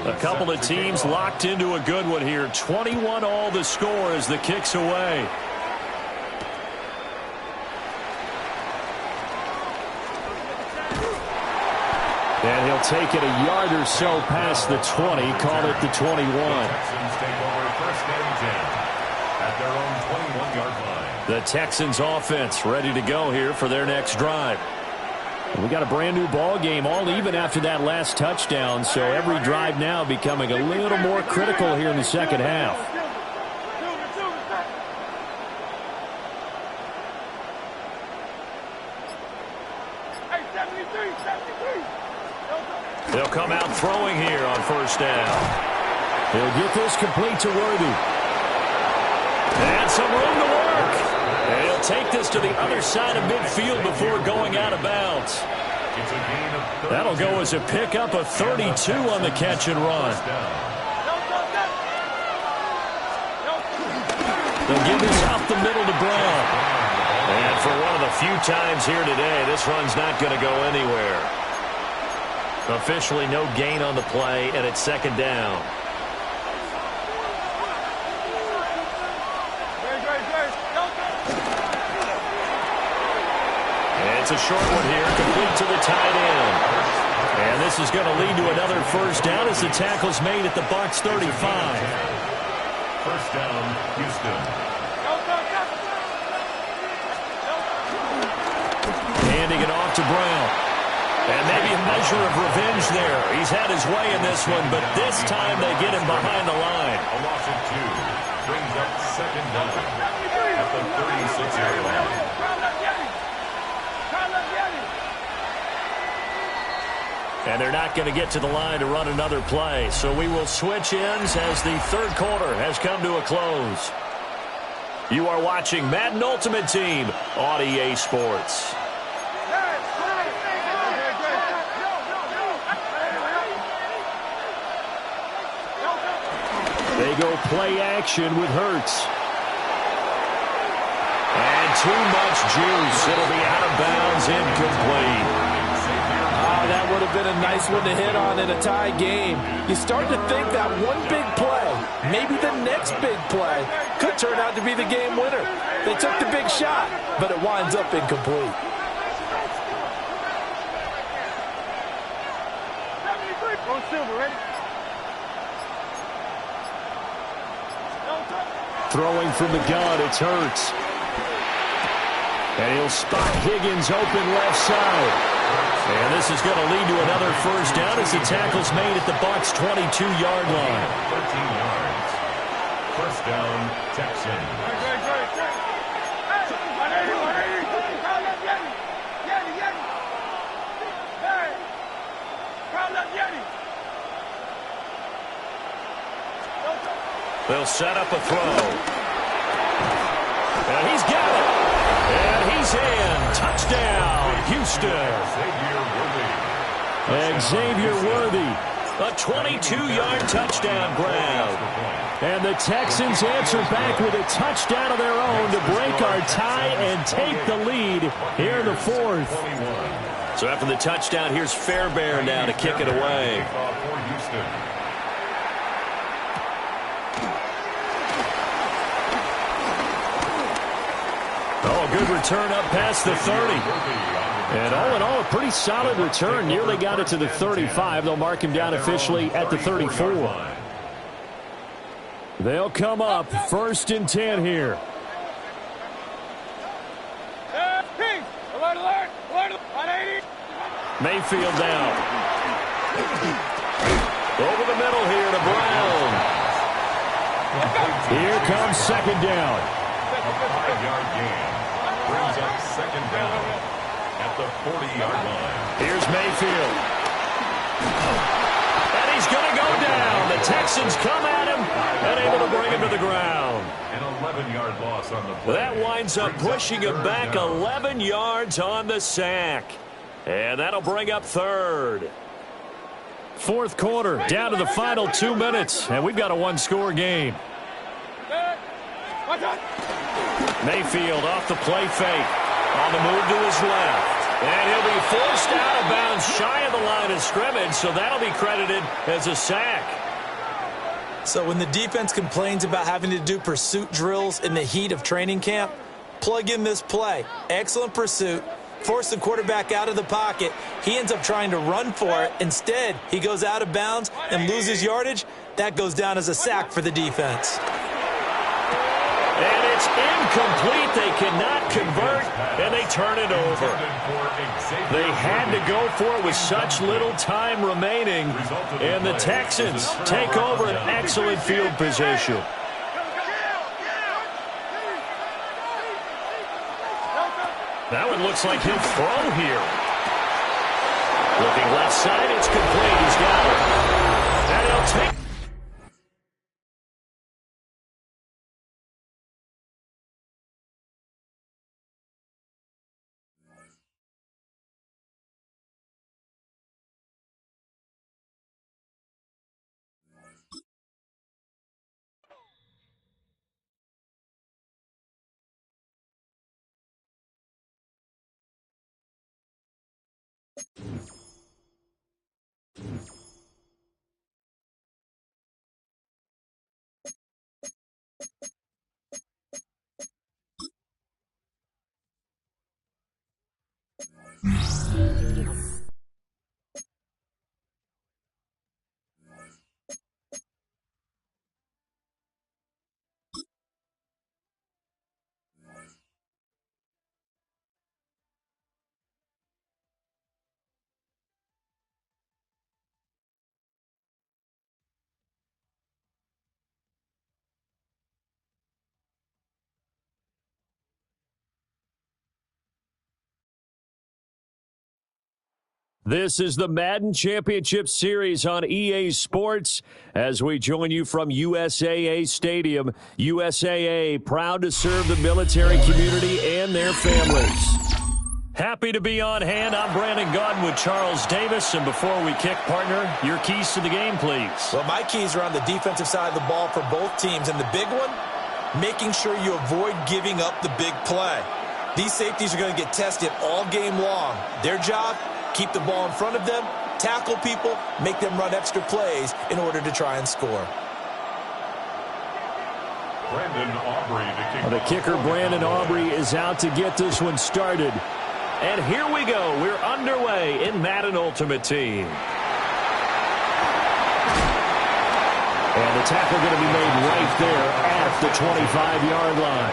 A couple of teams locked into a good one here. 21 all the score as the kick's away. And he'll take it a yard or so past the 20, call it the 21. Texans take over first and 10 at their own 21-yard line. The Texans offense ready to go here for their next drive. We got a brand new ball game, all even after that last touchdown, so every drive now becoming a little more critical here in the second half. They'll come out throwing here on first down. He'll get this complete to Worthy. And some room to work. And he'll take this to the other side of midfield before going out of bounds. That'll go as a pickup of 32 on the catch and run. They'll give this out the middle to Brown. And for one of the few times here today, this run's not going to go anywhere. Officially no gain on the play, and it's second down. It's a short one here, complete to the tight end. And this is going to lead to another first down as the tackle's made at the Bucs 35. First down, Houston. Handing it off to Brown. And maybe a measure of revenge there. He's had his way in this one, but this time they get him behind the line. A loss of 2 brings up second down at the 36-yard line. And they're not going to get to the line to run another play. So we will switch ends as the third quarter has come to a close. You are watching Madden Ultimate Team on EA Sports. They go play action with Hurts. And too much juice. It'll be out of bounds, incomplete. That would have been a nice one to hit on in a tie game. You start to think that one big play, maybe the next big play, could turn out to be the game winner. They took the big shot, but it winds up incomplete. Throwing from the gun, it's Hurts. And he'll spot Higgins open left side. And this is going to lead to another first down as the tackle's made at the Bucs 22-yard line. 13 yards. First down, Texans. They'll set up a throw. And he's got it. And he's in. Touchdown, Houston. Xavier Worthy. A 22-yard touchdown grab. And the Texans answer back with a touchdown of their own to break our tie and take the lead here in the fourth. So after the touchdown, here's Fairbairn now to kick it away. Oh, good return up past the 30. And all in all, a pretty solid return. Nearly got it to the 35. They'll mark him down officially at the 34. They'll come up first and 10 here. Mayfield down. Over the middle here to Brown. Here comes second down. A 5-yard gain brings up second down at the 40-yard line. Here's Mayfield. And he's going to go down. The Texans come at him and able to bring him to the ground. An 11-yard loss on the play. That winds up pushing him back 11 yards on the sack. And that'll bring up third. Fourth quarter, down to the final 2 minutes, and we've got a one-score game. Mayfield off the play fake. On the move to his left. And he'll be forced out of bounds shy of the line of scrimmage, so that'll be credited as a sack. So when the defense complains about having to do pursuit drills in the heat of training camp, plug in this play. Excellent pursuit. Force the quarterback out of the pocket. He ends up trying to run for it. Instead, he goes out of bounds and loses yardage. That goes down as a sack for the defense. And it's incomplete. They cannot convert, and they turn it over. They had to go for it with such little time remaining, and the Texans take over an excellent field position. That one looks like he'll throw here. Looking left side, it's complete. He's got it. And he'll take. This is the Madden Championship Series on EA Sports as we join you from USAA Stadium. USAA, proud to serve the military community and their families. Happy to be on hand. I'm Brandon Gaudin with Charles Davis. And before we kick, partner, your keys to the game, please. Well, my keys are on the defensive side of the ball for both teams. And the big one, making sure you avoid giving up the big play. These safeties are going to get tested all game long. Their job, keep the ball in front of them, tackle people, make them run extra plays in order to try and score. The kicker, Brandon Aubrey, is out to get this one started. And here we go. We're underway in Madden Ultimate Team. And the tackle going to be made right there at the 25-yard line.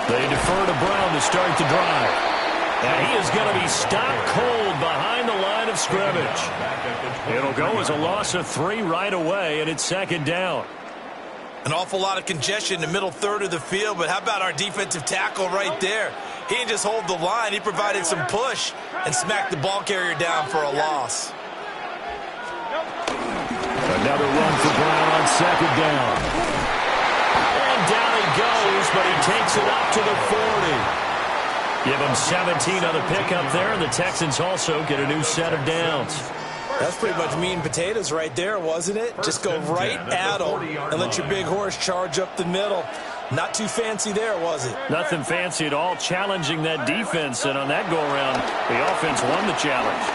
They defer to Brown to start the drive. And he is going to be stopped cold behind the line of scrimmage. It'll go as a loss of 3 right away, and it's second down. An awful lot of congestion in the middle third of the field, but how about our defensive tackle right there? He didn't just hold the line. He provided some push and smacked the ball carrier down for a loss. Another run for Brown on second down. And down he goes, but he takes it up to the 40. Give him 17 on the pickup there, and the Texans also get a new set of downs. That's pretty much meat and potatoes right there, wasn't it? Just go right at them and let your big horse charge up the middle. Not too fancy there, was it? Nothing fancy at all, challenging that defense, and on that go-around, the offense won the challenge.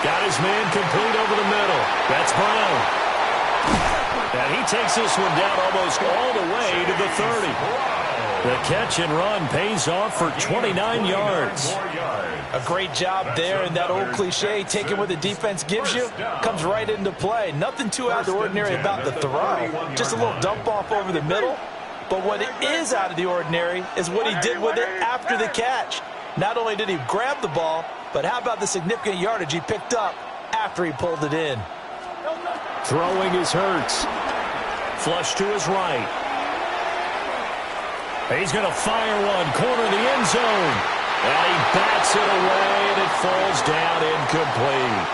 Got his man complete over the middle. That's Brown. And he takes this one down almost all the way to the 30. The catch and run pays off for 29 yards. A great job there, and that old cliche, taking what the defense gives you, comes right into play. Nothing too out of the ordinary about the throw. Just a little dump off over the middle. But what is out of the ordinary is what he did with it after the catch. Not only did he grab the ball, but how about the significant yardage he picked up after he pulled it in. Throwing is Hurts. Flush to his right. He's going to fire one, corner of the end zone. And he bats it away, and it falls down incomplete.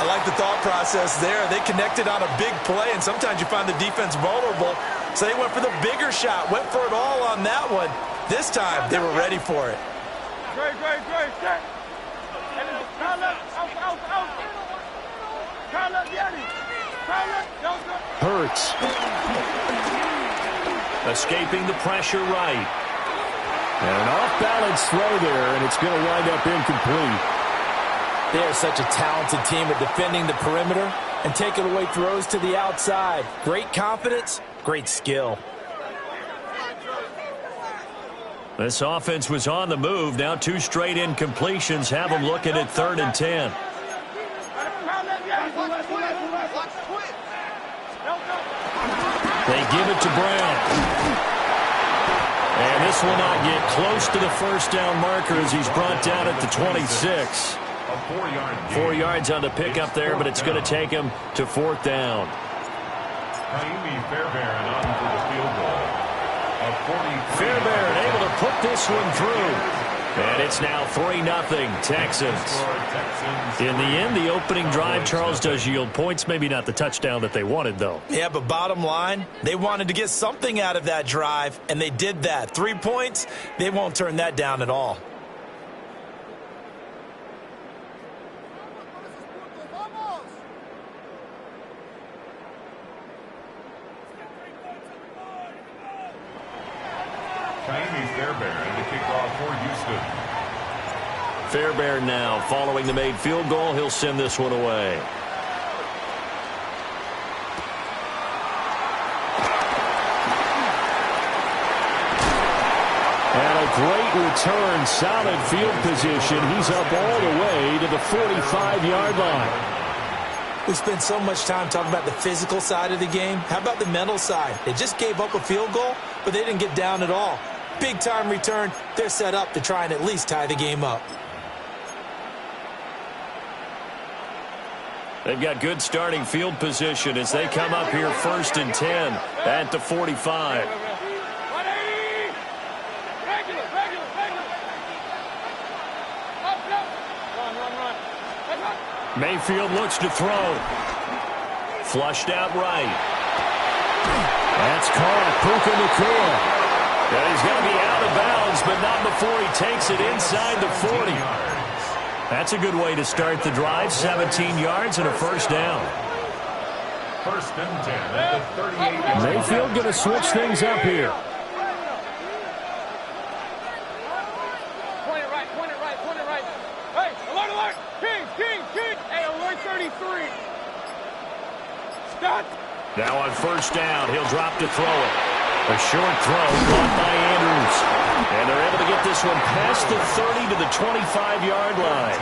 I like the thought process there. They connected on a big play, and sometimes you find the defense vulnerable. So they went for the bigger shot, went for it all on that one. This time, they were ready for it. Great. Hurts. Escaping the pressure right. And an off-balance throw there, and it's going to wind up incomplete. They are such a talented team at defending the perimeter and taking away throws to the outside. Great confidence, great skill. This offense was on the move. Now 2 straight incompletions have them looking at 3rd and 10. They give it to Brown. And this will not get close to the first down marker as he's brought down at the 26. 4 yards on the pickup there, but it's going to take him to 4th down. Fairbairn able to put this one through. And it's now 3-0 Texans. In the end, the opening drive, Charles, does yield points. Maybe not the touchdown that they wanted, though. Yeah, but bottom line, they wanted to get something out of that drive, and they did that. 3 points, they won't turn that down at all. Fairbairn now following the made field goal. He'll send this one away. And a great return, solid field position. He's up all the way to the 45-yard line. We spent so much time talking about the physical side of the game. How about the mental side? They just gave up a field goal, but they didn't get down at all. Big-time return. They're set up to try and at least tie the game up. They've got good starting field position as they come up here 1st and 10 at the 45. Mayfield looks to throw. Flushed out right. That's caught. Puka Nacua. And he's going to be out of bounds, but not before he takes it inside the 40. That's a good way to start the drive. 17 yards and a first down. 1st and 10 at the 38. Mayfield going to switch things up here. Point it right. Hey, alert. King. Hey, alert 33. Stop. Now on 1st down, he'll drop to throw it. A short throw caught by Andrews. And they're able to get this one past the 30 to the 25-yard line.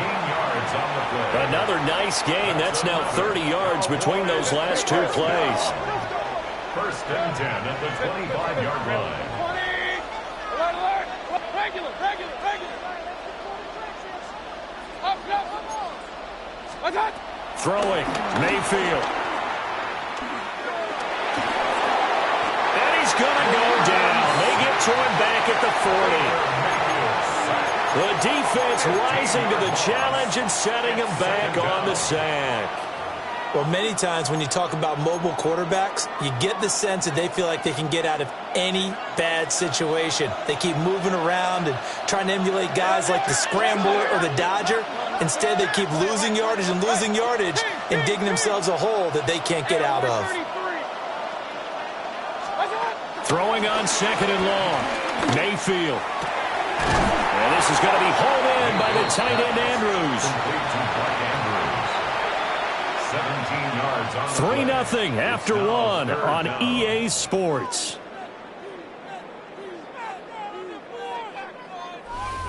Another nice gain. That's now 30 yards between those last 2 plays. 1st and 10 at the 25-yard line. 20. Alert. Regular. Up. Throwing. Mayfield. And he's going to go down. They get to him back at the 40. The defense rising to the challenge and setting him back on the sack. Well, many times when you talk about mobile quarterbacks, you get the sense that they feel like they can get out of any bad situation. They keep moving around and trying to emulate guys like the Scrambler or the Dodger. Instead, they keep losing yardage and digging themselves a hole that they can't get out of. Throwing on 2nd and long. Mayfield. And this is going to be hauled in by the tight end Andrews. 3-0 after 1 on EA Sports.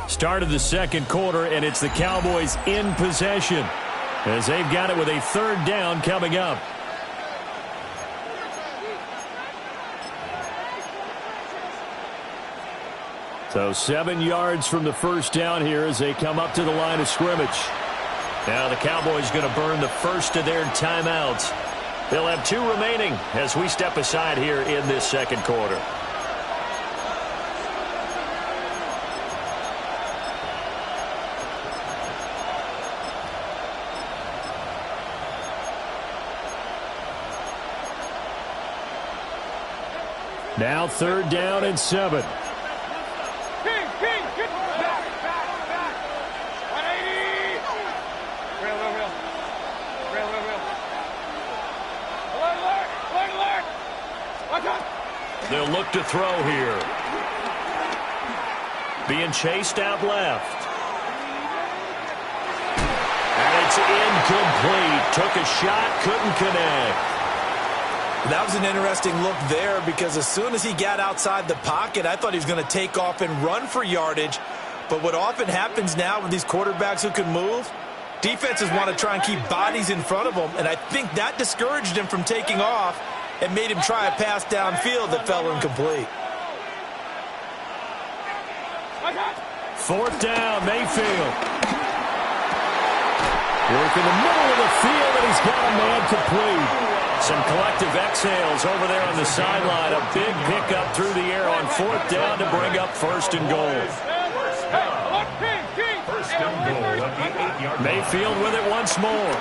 Start of the second quarter, and it's the Cowboys in possession as they've got it with a third down coming up. So 7 yards from the first down here as they come up to the line of scrimmage. Now the Cowboys going to burn the first of their timeouts. They'll have 2 remaining as we step aside here in this second quarter. Now third down and 7. They'll look to throw here. Being chased out left. And it's incomplete. Took a shot, couldn't connect. That was an interesting look there because as soon as he got outside the pocket, I thought he was going to take off and run for yardage. But what often happens now with these quarterbacks who can move, defenses want to try and keep bodies in front of them, and I think that discouraged him from taking off and made him try a pass downfield that fell incomplete. Fourth down, Mayfield. Work in the middle of the field, and he's got a man complete. Some collective exhales over there on the sideline. A big pickup through the air on fourth down to bring up first and goal. First and goal at the 8-yard line. Mayfield with it once more.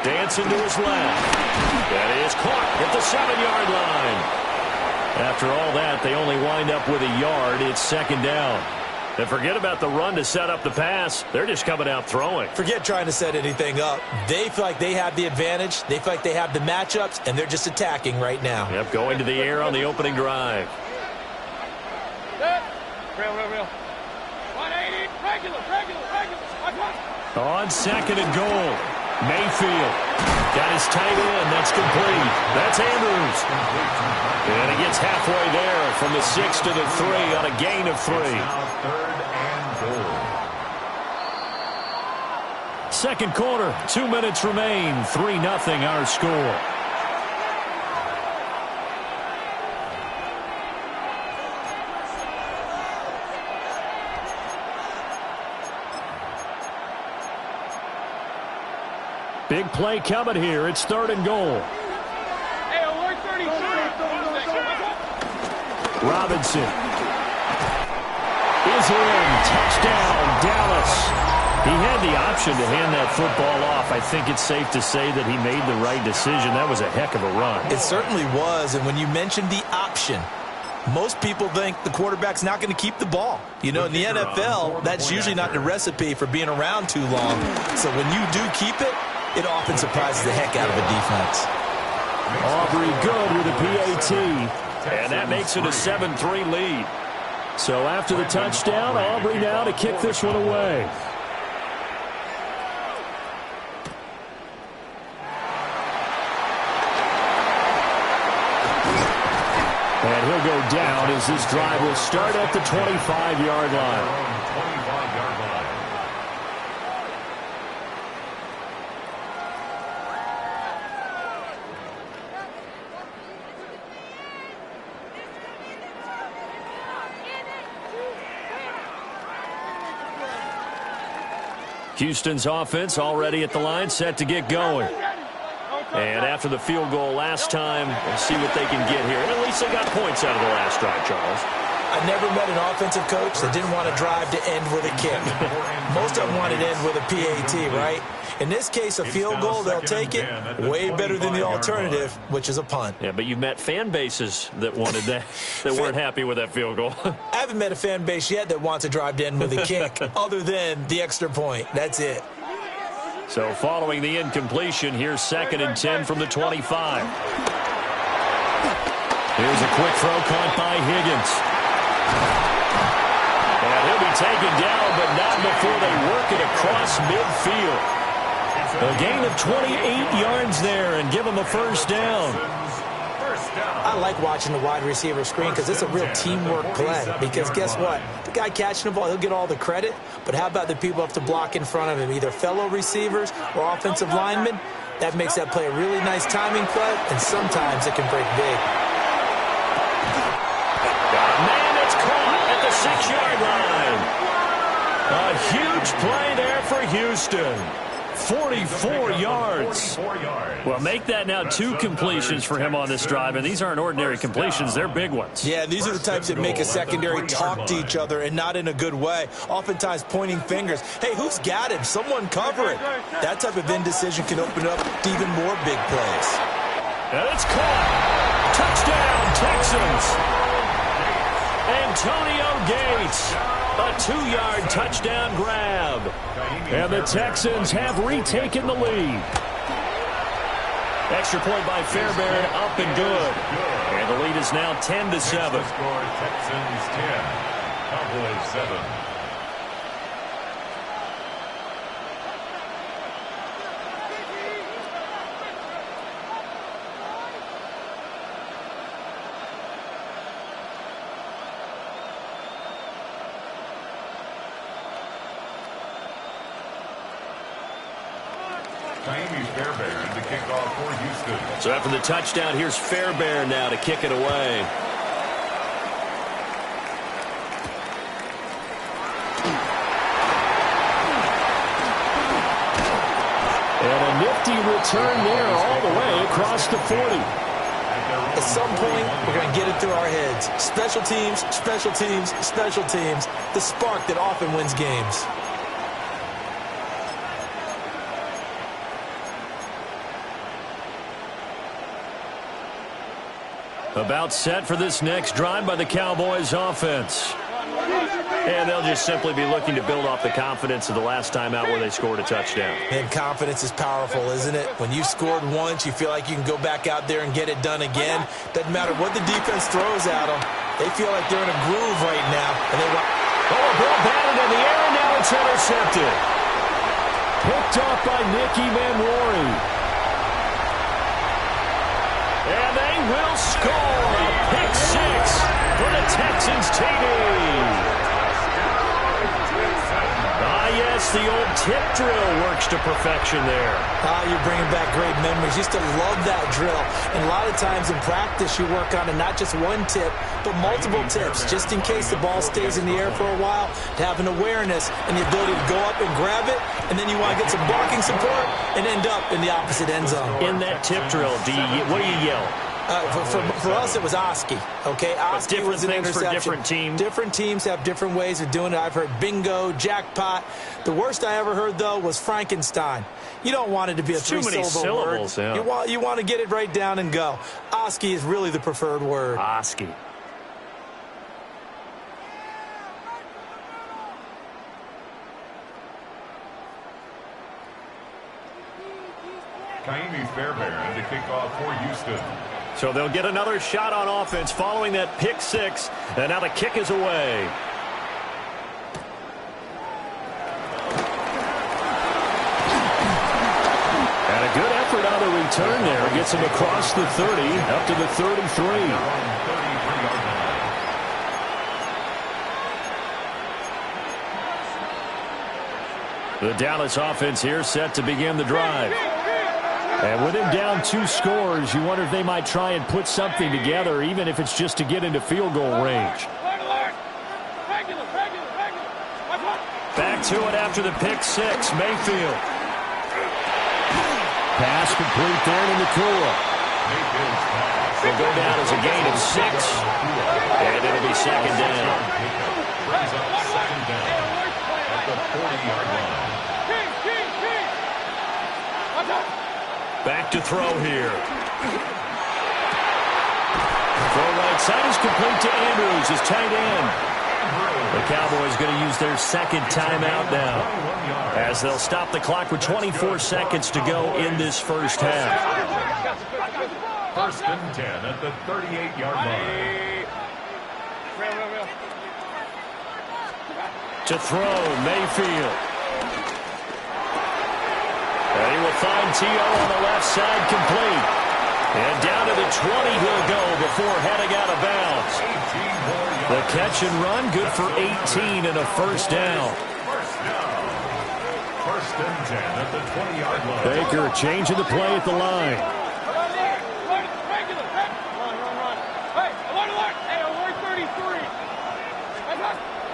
Dancing to his left. That is caught at the 7-yard line. After all that, they only wind up with a yard. It's second down. And forget about the run to set up the pass. They're just coming out throwing. Forget trying to set anything up. They feel like they have the advantage. They feel like they have the matchups, and they're just attacking right now. Yep, going to the air on the opening drive. Real. 180, regular. On second and goal. Mayfield got his tight end. That's complete. That's Andrews. And he gets halfway there from the 6 to the 3 on a gain of 3. Third and goal. Second quarter, 2 minutes remain. 3-0 our score. Big play coming here. It's third and goal. Hey, alert 33. Robinson is in. Touchdown, Dallas. He had the option to hand that football off. I think it's safe to say that he made the right decision. That was a heck of a run. It certainly was, and when you mentioned the option, most people think the quarterback's not going to keep the ball. You know, in the NFL, that's usually not the recipe for being around too long. So when you do keep it, it often surprises the heck out of a defense. Aubrey good with a PAT. And that makes it a 7-3 lead. So after the touchdown, Aubrey now to kick this one away. And he'll go down as this drive will start at the 25-yard line. 25-yard line. Houston's offense already at the line, set to get going. And after the field goal last time, we'll see what they can get here. And at least they got points out of the last drive, Charles. I never met an offensive coach that didn't want to drive to end with a kick. Most of them wanted to end with a PAT, right? In this case, a field goal, they'll take it. Way better than the alternative, which is a punt. Yeah, but you've met fan bases that wanted that, that weren't happy with that field goal. I haven't met a fan base yet that wants to drive to end with a kick, other than the extra point. That's it. So following the incompletion, here's 2nd and 10 from the 25. Here's a quick throw caught by Higgins. And he'll be taken down, but not before they work it across midfield. A gain of 28 yards there and give him a first down. I like watching the wide receiver screen because it's a real teamwork play. Because guess what? The guy catching the ball, he'll get all the credit. But how about the people who have to block in front of him, either fellow receivers or offensive linemen? That makes that play a really nice timing play, and sometimes it can break big. Man, it's caught at the 6-yard line. A huge play there for Houston. 44 yards. Well, make that now 2 completions for him on this drive, and these aren't ordinary completions. They're big ones. Yeah, these are the types that make a secondary talk to each other, and not in a good way. Oftentimes pointing fingers. Hey, who's got him? Someone cover it. That type of indecision can open up to even more big plays. And it's caught. Touchdown, Texans. Antonio Gates. A 2-yard touchdown grab. And the Texans have retaken the lead. Extra point by Fairbairn, up and good. And the lead is now 10-7. Score Texans 10, Cowboys 7. Fairbairn to kick off for Houston. So after the touchdown, here's Fairbairn now to kick it away. And a nifty return there all the way across the 40. At some point, we're going to get it through our heads. Special teams, special teams, special teams. The spark that often wins games. About set for this next drive by the Cowboys offense. And they'll just simply be looking to build off the confidence of the last time out where they scored a touchdown. And confidence is powerful, isn't it? When you've scored once, you feel like you can go back out there and get it done again. Doesn't matter what the defense throws at them. They feel like they're in a groove right now. And they want... Oh, a ball batted in the air, and now it's intercepted. Picked off by Nicky Manwari. And they will score. Pick 6 for the Texans TD. Yes, the old tip drill works to perfection there. You're bringing back great memories. Used to love that drill. And a lot of times in practice, you work on it, not just one tip, but multiple tips, just in case the ball stays in the air for a while, to have an awareness and the ability to go up and grab it, and then you want to get some blocking support and end up in the opposite end zone. In that tip drill, what do you yell? For us, it was Oski. Okay, Oski was an interception. For different teams. Different teams have different ways of doing it. I've heard bingo, jackpot. The worst I ever heard, though, was Frankenstein. You don't want it to be a three-syllable word. Yeah. You want to get it right down and go. Oski is really the preferred word. Oski. Fairbairn to kick off for Houston. So they'll get another shot on offense following that pick 6, and now the kick is away. And a good effort on the return there. Gets him across the 30, up to the 33. The Dallas offense here set to begin the drive. And with him down 2 scores, you wonder if they might try and put something together, even if it's just to get into field goal range. Back to it after the pick 6, Mayfield. Pass complete there to Nakua. Will go down as a gain of 6, and it'll be second down. Brings up second down at the 40-yard line. Back to throw here. Throw right side is complete to Andrews, his tight end. The Cowboys going to use their second timeout now, as they'll stop the clock with 24 seconds to go in this first half. 1st and 10 at the 38-yard line. To throw, Mayfield. And he will find T.O. on the left side, complete. And down to the 20 he'll go before heading out of bounds. 18 more yards. The catch and run, good for 18 and a first down. First and 10 at the 20-yard line. Baker changing the play at the line.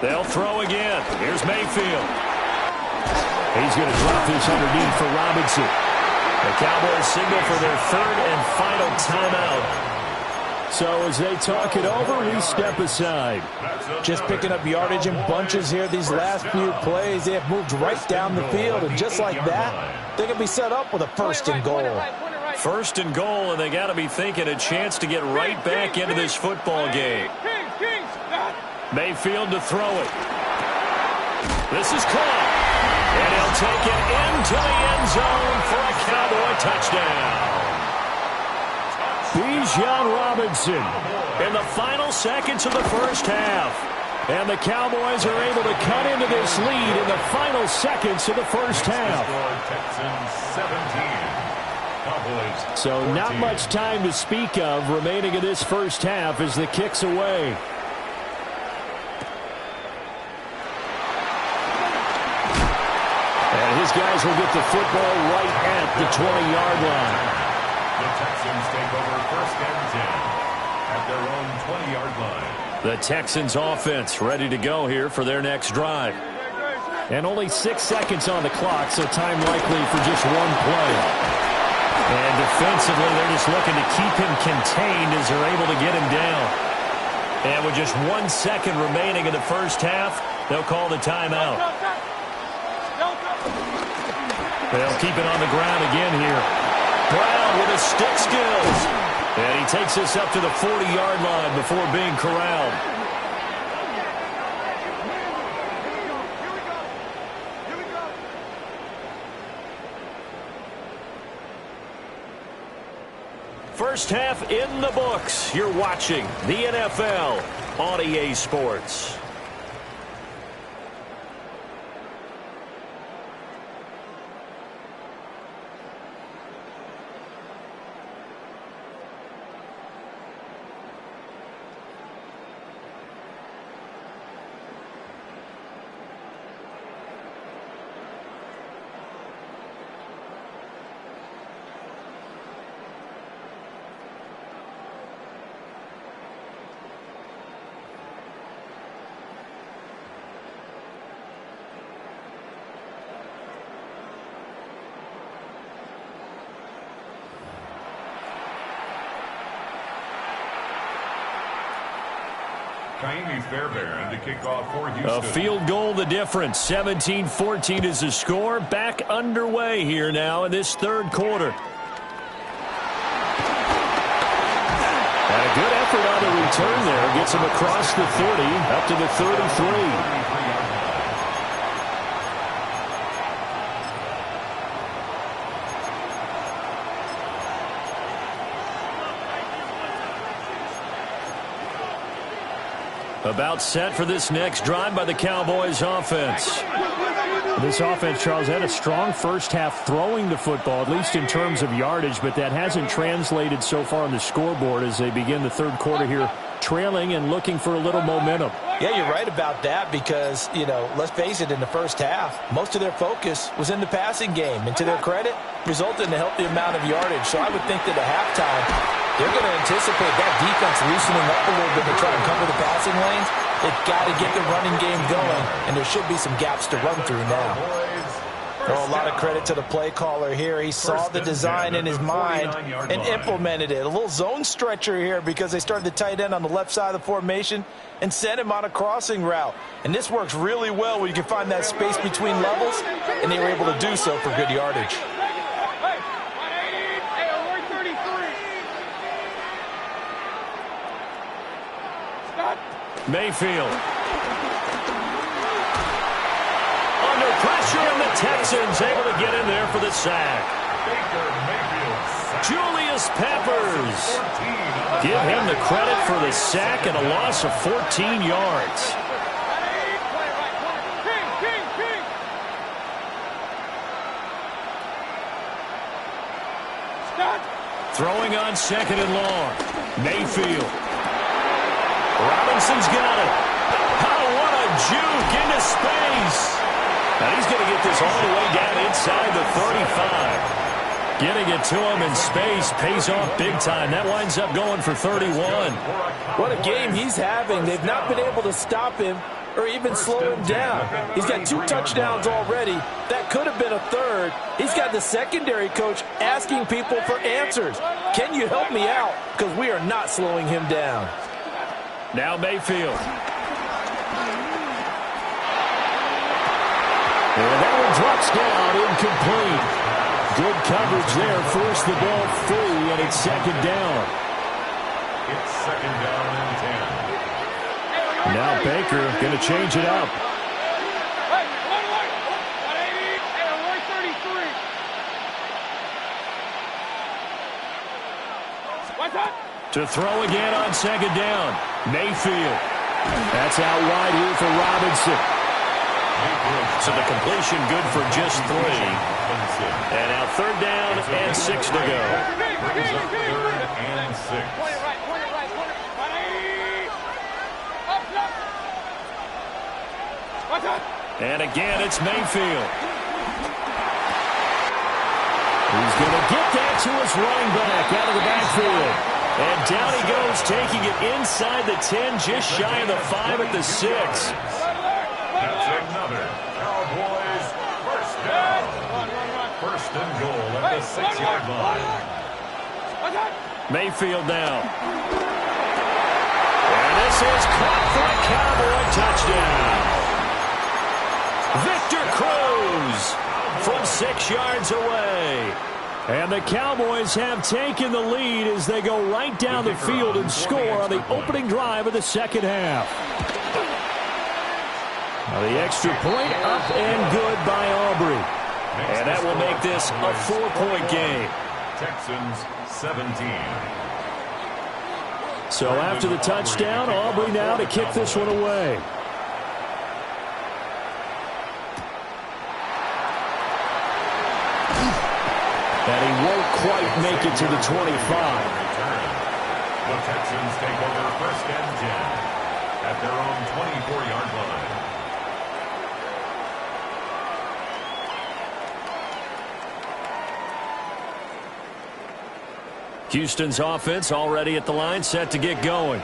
They'll throw again. Here's Mayfield. He's going to drop this underneath for Robinson. The Cowboys signal for their third and final timeout. So as they talk it over, we step aside. Just picking up yardage in bunches here these last few plays. They have moved right down the field, and just like that, they're going to be set up with a first and goal. First and goal, and they got to be thinking a chance to get right back into this football game. Mayfield to throw it. This is caught. And he'll take it into the end zone for a Cowboy touchdown. Bijan Robinson In the final seconds of the first half. And the Cowboys are able to cut into this lead in the final seconds of the first half. So not much time to speak of remaining in this first half as the kick's away. And his guys will get the football right at the 20-yard line. The Texans take over first and 10 at their own 20-yard line. The Texans offense ready to go here for their next drive. And only 6 seconds on the clock, so time likely for just one play. And defensively, they're just looking to keep him contained as they're able to get him down. And with just 1 second remaining in the first half, they'll call the timeout. They'll keep it on the ground again here. Brown with his stick skills. And he takes this up to the 40-yard line before being corralled. First half in the books. You're watching the NFL on EA Sports. Fairbairn to kick off for Houston. A field goal the difference. 17-14 is the score. Back underway here now in this third quarter. And a good effort on the return there. Gets him across the 30 up to the 33. About set for this next drive by the Cowboys offense. This offense, Charles, had a strong first half throwing the football, at least in terms of yardage, but that hasn't translated so far on the scoreboard as they begin the third quarter here, trailing and looking for a little momentum. Yeah, you're right about that because, you know, let's face it, in the first half, most of their focus was in the passing game. And to their credit, resulted in a healthy amount of yardage. So I would think that at halftime, they're going to anticipate that defense loosening up a little bit to try and cover the passing lanes. They've got to get the running game going, and there should be some gaps to run through now. Well, a lot of credit to the play caller here. He saw the design in his mind and implemented it. A little zone stretcher here because they started the tight end on the left side of the formation and sent him on a crossing route. And this works really well when you can find that space between levels, and they were able to do so for good yardage. Mayfield. Under pressure, and the Texans able to get in there for the sack. Julius Peppers. Give him the credit for the sack and a loss of 14 yards. Throwing on second and long. Mayfield. Robinson's got it. he's going to get this all the way down inside the 35. Getting it to him in space pays off big time. That winds up going for 31. What a game he's having. They've not been able to stop him or even slow him down. He's got 2 touchdowns already. That could have been a third. He's got the secondary coach asking people for answers. Can you help me out? Because we are not slowing him down. Now Mayfield. And that one drops down, incomplete. Good coverage there. Force the ball free, and it's second down. It's second down and 10. Now Baker going to change it up. To throw again on second down. Mayfield. That's out wide here for Robinson. So the completion good for just 3. And now third down and 6 to go. Brings up third and 6. And again, it's Mayfield. He's going to get that to his running back out of the backfield. And down he goes, taking it inside the 10, just shy of the 5 at the 6. That's another Cowboys first down. First and goal at the 6-yard line. Mayfield now. And this is caught for a Cowboy touchdown. Victor Cruz from 6 yards away. And the Cowboys have taken the lead as they go right down the field and score on the opening drive of the second half. Now the extra point up and good by Aubrey. And that will make this a 4-point game. Texans 17. So after the touchdown, Aubrey now to kick this one away. And he won't quite make it to the 25. The Texans take over first and 10 at their own 24-yard line. Houston's offense already at the line, set to get going.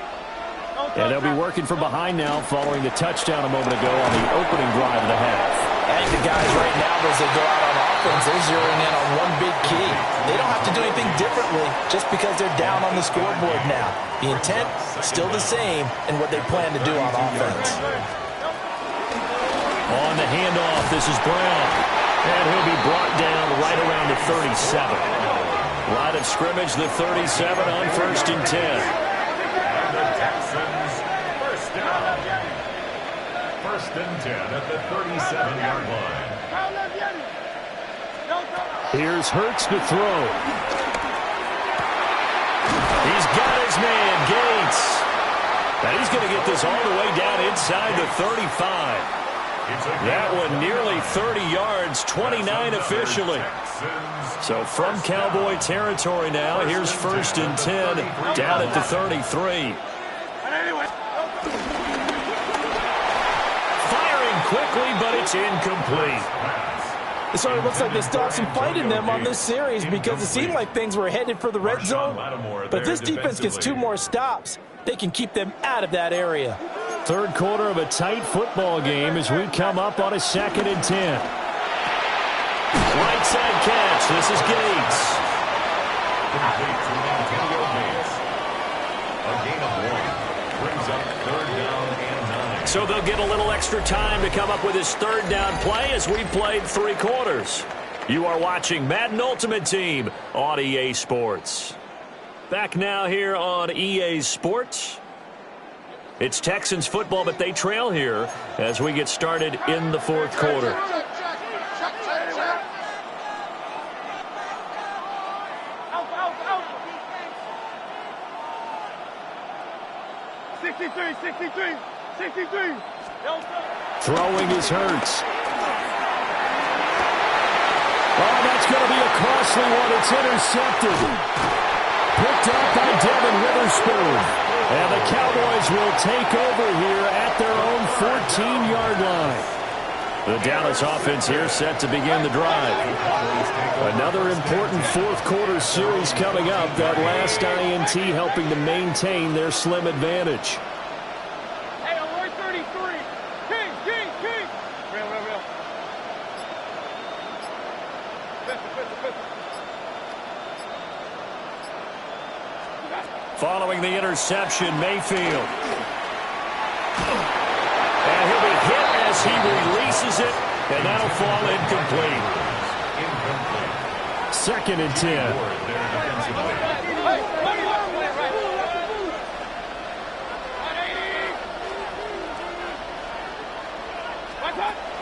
And they'll be working from behind now following the touchdown a moment ago on the opening drive of the half. I think the guys right now, as they go out on offense, they're zeroing in on one big key. They don't have to do anything differently just because they're down on the scoreboard now. The intent still the same in what they plan to do on offense. On the handoff, this is Brown. And he'll be brought down right around the 37. Line of scrimmage, the 37 on first and 10. And the Texans first down. First and 10 at the 37-yard line. Here's Hurts to throw. He's got his man, Gates. And he's going to get this all the way down inside the 35. That one nearly 30 yards, 29 officially. So from Cowboy territory now, here's first and 10 down at the 33. Firing quickly, but it's incomplete. It sort of looks like they still have some fight in them on this series because it seemed like things were headed for the red zone. But if this defense gets 2 more stops, they can keep them out of that area. Third quarter of a tight football game as we come up on a second and 10. Right side catch. This is Gates. A gain of 1 brings up third down and 9. So they'll get a little extra time to come up with his third down play as we played 3 quarters. You are watching Madden Ultimate Team on EA Sports. Back now here on EA Sports. It's Texans football, but they trail here as we get started in the fourth quarter. Throwing is Hurts. Oh, that's going to be a costly one. It's intercepted. Picked up by Devin Witherspoon. And the Cowboys will take over here at their own 14-yard line. The Dallas offense here set to begin the drive. Another important fourth-quarter series coming up. That last INT helping to maintain their slim advantage. Hey, alert 33. King. Real. Pistol. Following the interception, Mayfield. And he'll be hit as he releases it, and that'll fall incomplete. 2nd and 10.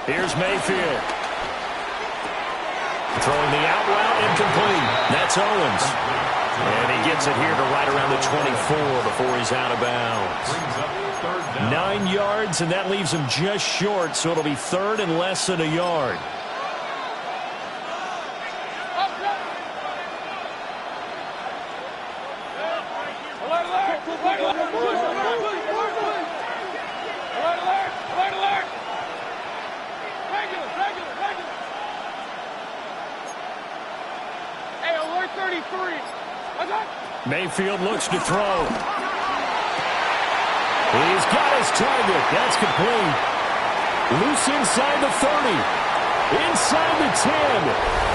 Here's Mayfield. Throwing the out route, incomplete. That's Owens. And he gets it here to right around the 24 before he's out of bounds. 9 yards, and that leaves him just short, so it'll be 3rd and less than a yard. Hey, alert 33. Mayfield looks to throw. He's got his target. That's complete. Loose inside the 30. Inside the 10.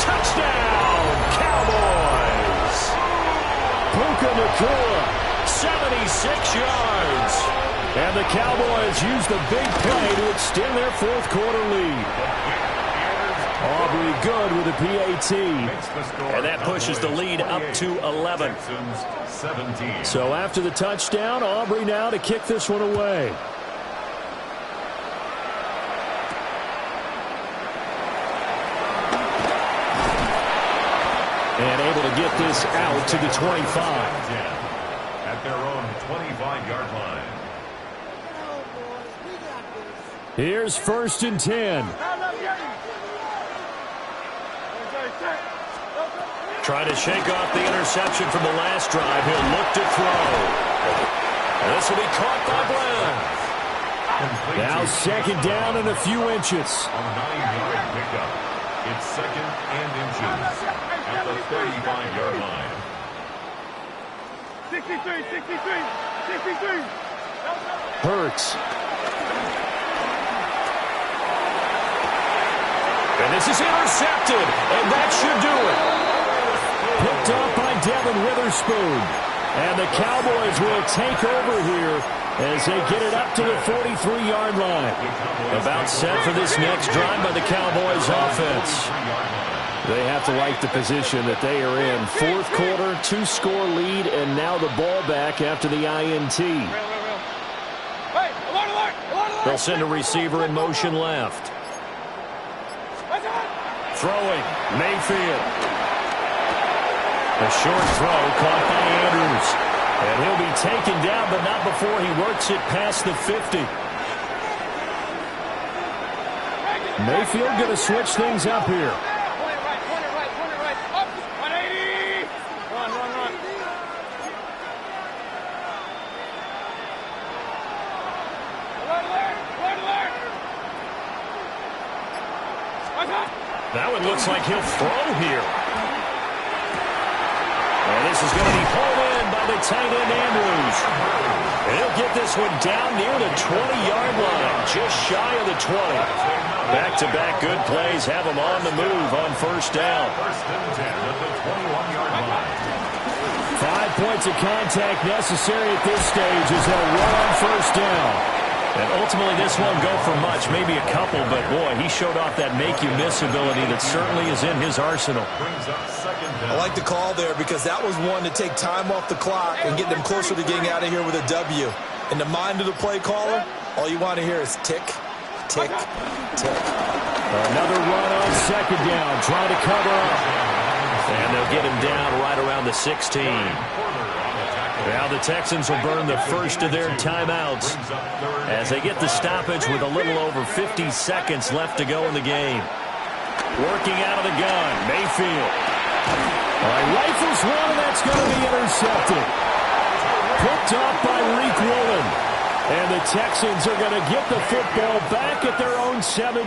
Touchdown, Cowboys. Puka Nacua. 76 yards. And the Cowboys use the big play to extend their fourth-quarter lead. Aubrey good with a PAT. And that pushes the lead up to 11. So after the touchdown, Aubrey now to kick this one away. And able to get this out to the 25. At their own 25-yard line. Here's 1st and 10. Trying to shake off the interception from the last drive. He'll look to throw. And this will be caught by Brown. Now 2nd down and a few inches. A 9-yard pickup. It's 2nd and inches at the 35-yard line. 63. Hurts. And this is intercepted. And that should do it. Picked up by Devin Witherspoon. And the Cowboys will take over here as they get it up to the 43-yard line. About set for this next drive by the Cowboys offense. They have to like the position that they are in. Fourth quarter, 2-score lead, and now the ball back after the INT. They'll send a receiver in motion left. Throwing, Mayfield. A short throw caught by Andrews. And he'll be taken down, but not before he works it past the 50. Mayfield going to switch things up here. That one looks like he'll throw here. And this is going to be hauled in by the tight end, Andrews. And he'll get this one down near the 20-yard line, just shy of the 20. Back-to-back good plays have him on the move on 1st down. 1st and 10 at the 21-yard line. 5 points of contact necessary at this stage as they'll run on 1st down. And ultimately, this won't go for much, maybe a couple, but boy, he showed off that make-you-miss ability that certainly is in his arsenal. I like the call there because that was one to take time off the clock and get them closer to getting out of here with a W. In the mind of the play caller, all you want to hear is tick, tick, tick. Another run on 2nd down, trying to cover up. And they'll get him down right around the 16. Now the Texans will burn the first of their timeouts as they get the stoppage with a little over 50 seconds left to go in the game. Working out of the gun, Mayfield. Rifles one, and that's going to be intercepted. Picked off by Reek Woolen. And the Texans are going to get the football back at their own 17.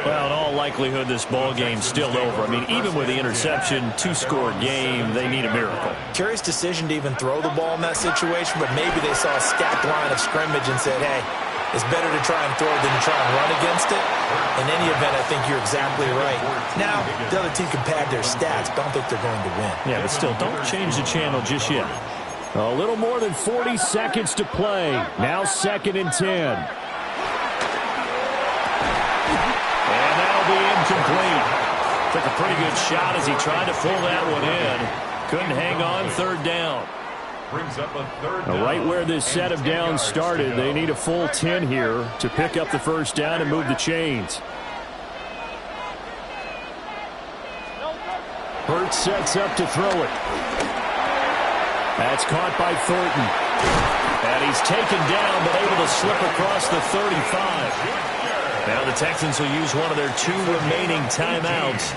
Well, in all likelihood, this ball game's still over. I mean, even with the interception, two-score game, they need a miracle. Curious decision to even throw the ball in that situation, but maybe they saw a stacked line of scrimmage and said, hey, it's better to try and throw than to try and run against it. In any event, I think you're exactly right. Now, the other team can pad their stats, but I don't think they're going to win. Yeah, but still, don't change the channel just yet. A little more than 40 seconds to play. Now 2nd and 10. And that'll be incomplete. Took a pretty good shot as he tried to pull that one in. Couldn't hang on, 3rd down. Brings up a 3rd down. Right where this set of downs started, they need a full 10 here to pick up the 1st down and move the chains. Hurts sets up to throw it. That's caught by Thornton. And he's taken down, but able to slip across the 35. Now the Texans will use one of their 2 remaining timeouts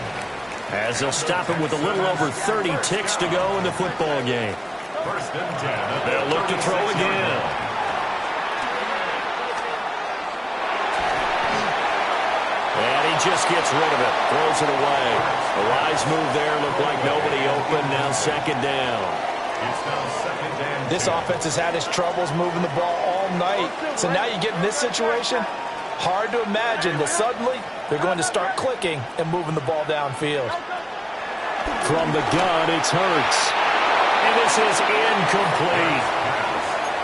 as they'll stop him with a little over 30 ticks to go in the football game. 1st and 10. They'll look to throw again. And he just gets rid of it. Throws it away. A wise move there. Looked like nobody open. Now 2nd down. It's now 2nd and 10. This offense has had its troubles moving the ball all night. So now you get in this situation, hard to imagine that suddenly they're going to start clicking and moving the ball downfield. From the gun, it's Hurts. And this is incomplete.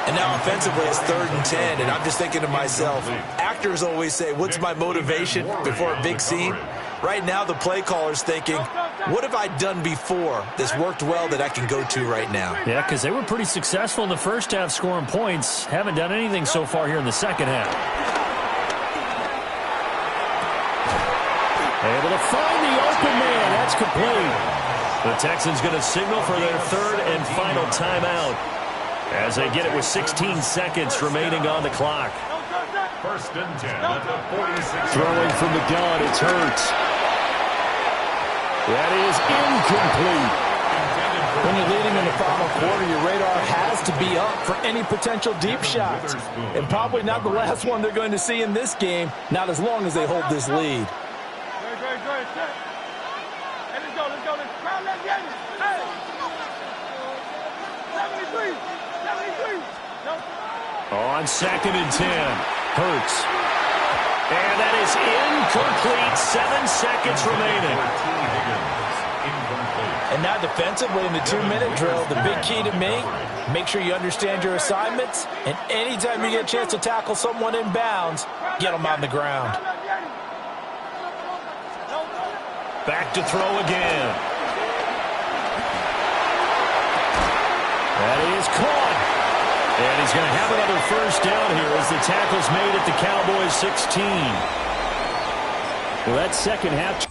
And now offensively it's 3rd and 10, and I'm just thinking to myself, actors always say, what's my motivation before a big scene? Right now the play caller's thinking, what have I done before that's worked well that I can go to right now? Yeah, because they were pretty successful in the first half scoring points. Haven't done anything so far here in the second half. Able to find the open man. That's complete. The Texans going to signal for their 3rd and final timeout as they get it with 16 seconds remaining on the clock. 1st and 10 at the 46. Throwing from the gun, it's Hurts. That is incomplete. When you're leading in the final quarter, your radar has to be up for any potential deep shots. And probably not the last one they're going to see in this game, not as long as they hold this lead. On 2nd and 10, Hurts. And that is incomplete. 7 seconds remaining. And now defensively in the 2-minute drill, the big key to me, make sure you understand your assignments, and anytime you get a chance to tackle someone in bounds, get them on the ground. Back to throw again. That is caught. And he's going to have another 1st down here as the tackle's made at the Cowboys' 16. Well, that second half...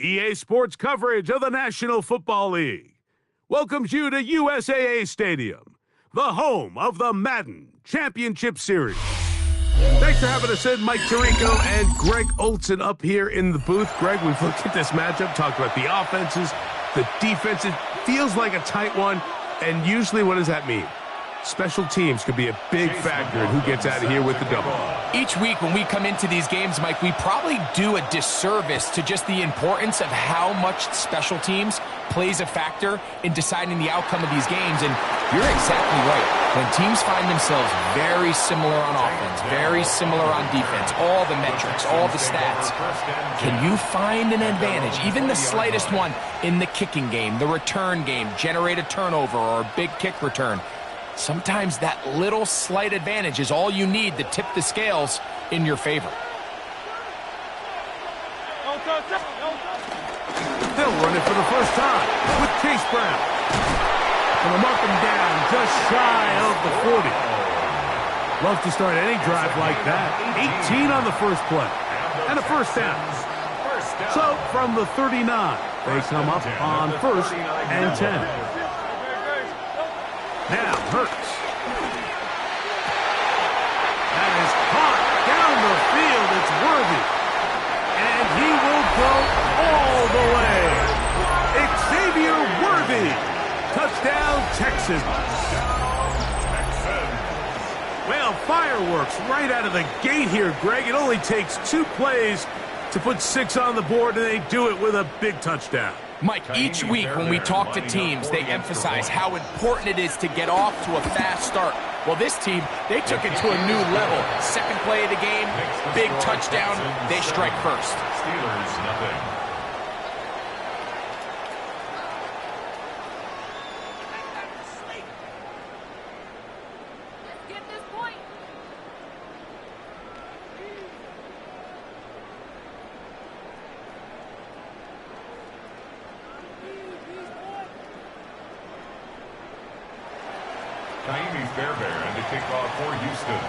EA Sports coverage of the National Football League welcomes you to USAA Stadium, the home of the Madden Championship Series. Thanks for having us in, Mike Tirico and Greg Olson up here in the booth. Greg, we've looked at this matchup, talked about the offenses, the defenses. Feels like a tight one, and usually what does that mean? Special teams could be a big factor in who gets out of here with the double. Each week when we come into these games, Mike, we probably do a disservice to just the importance of how much special teams plays a factor in deciding the outcome of these games. And you're exactly right. When teams find themselves very similar on offense, very similar on defense, all the metrics, all the stats, can you find an advantage, even the slightest one, in the kicking game, the return game, generate a turnover or a big kick return? Sometimes that little slight advantage is all you need to tip the scales in your favor. They'll run it for the first time with Chase Brown. And they'll mark him down just shy of the 40. Love to start any drive like that. 18 on the first play. And a first down. So from the 39, they come up on 1st and 10. Now, Hurts. That is caught down the field. It's Worthy. And he will go all the way. Xavier Worthy. Touchdown, Texans. Well, fireworks right out of the gate here, Greg. It only takes 2 plays to put 6 on the board, and they do it with a big touchdown. Mike, each week when we talk to teams, they emphasize how important it is to get off to a fast start. Well, this team, they took it to a new level. Second play of the game, big touchdown, they strike first. Steelers, nothing. Naimi Fairbairn to kick off for Houston.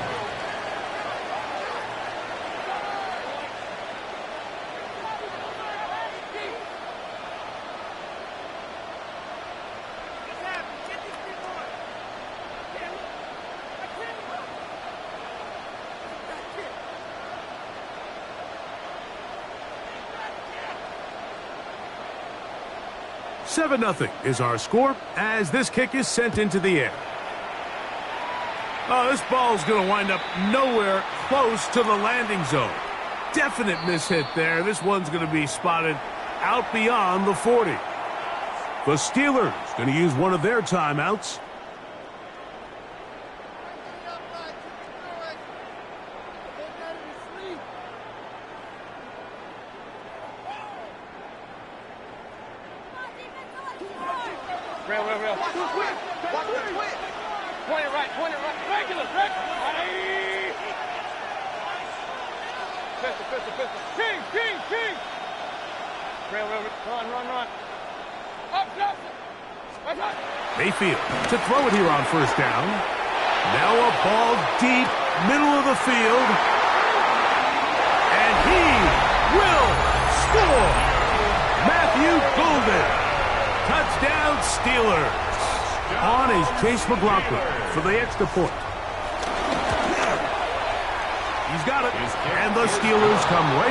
Seven 0 is our score as this kick is sent into the air. Oh, this ball's going to wind up nowhere close to the landing zone. Definite mishit there. This one's going to be spotted out beyond the 40. The Steelers going to use one of their timeouts. Real. Point it right. Regular. Pistol. King. Real. Run. Up. Mayfield to throw it here on first down. Now a ball deep, middle of the field. And he will score. Matthew Golden. Touchdown, Steelers. On is Chase McLaughlin for the extra point. He's got it. And the Steelers come right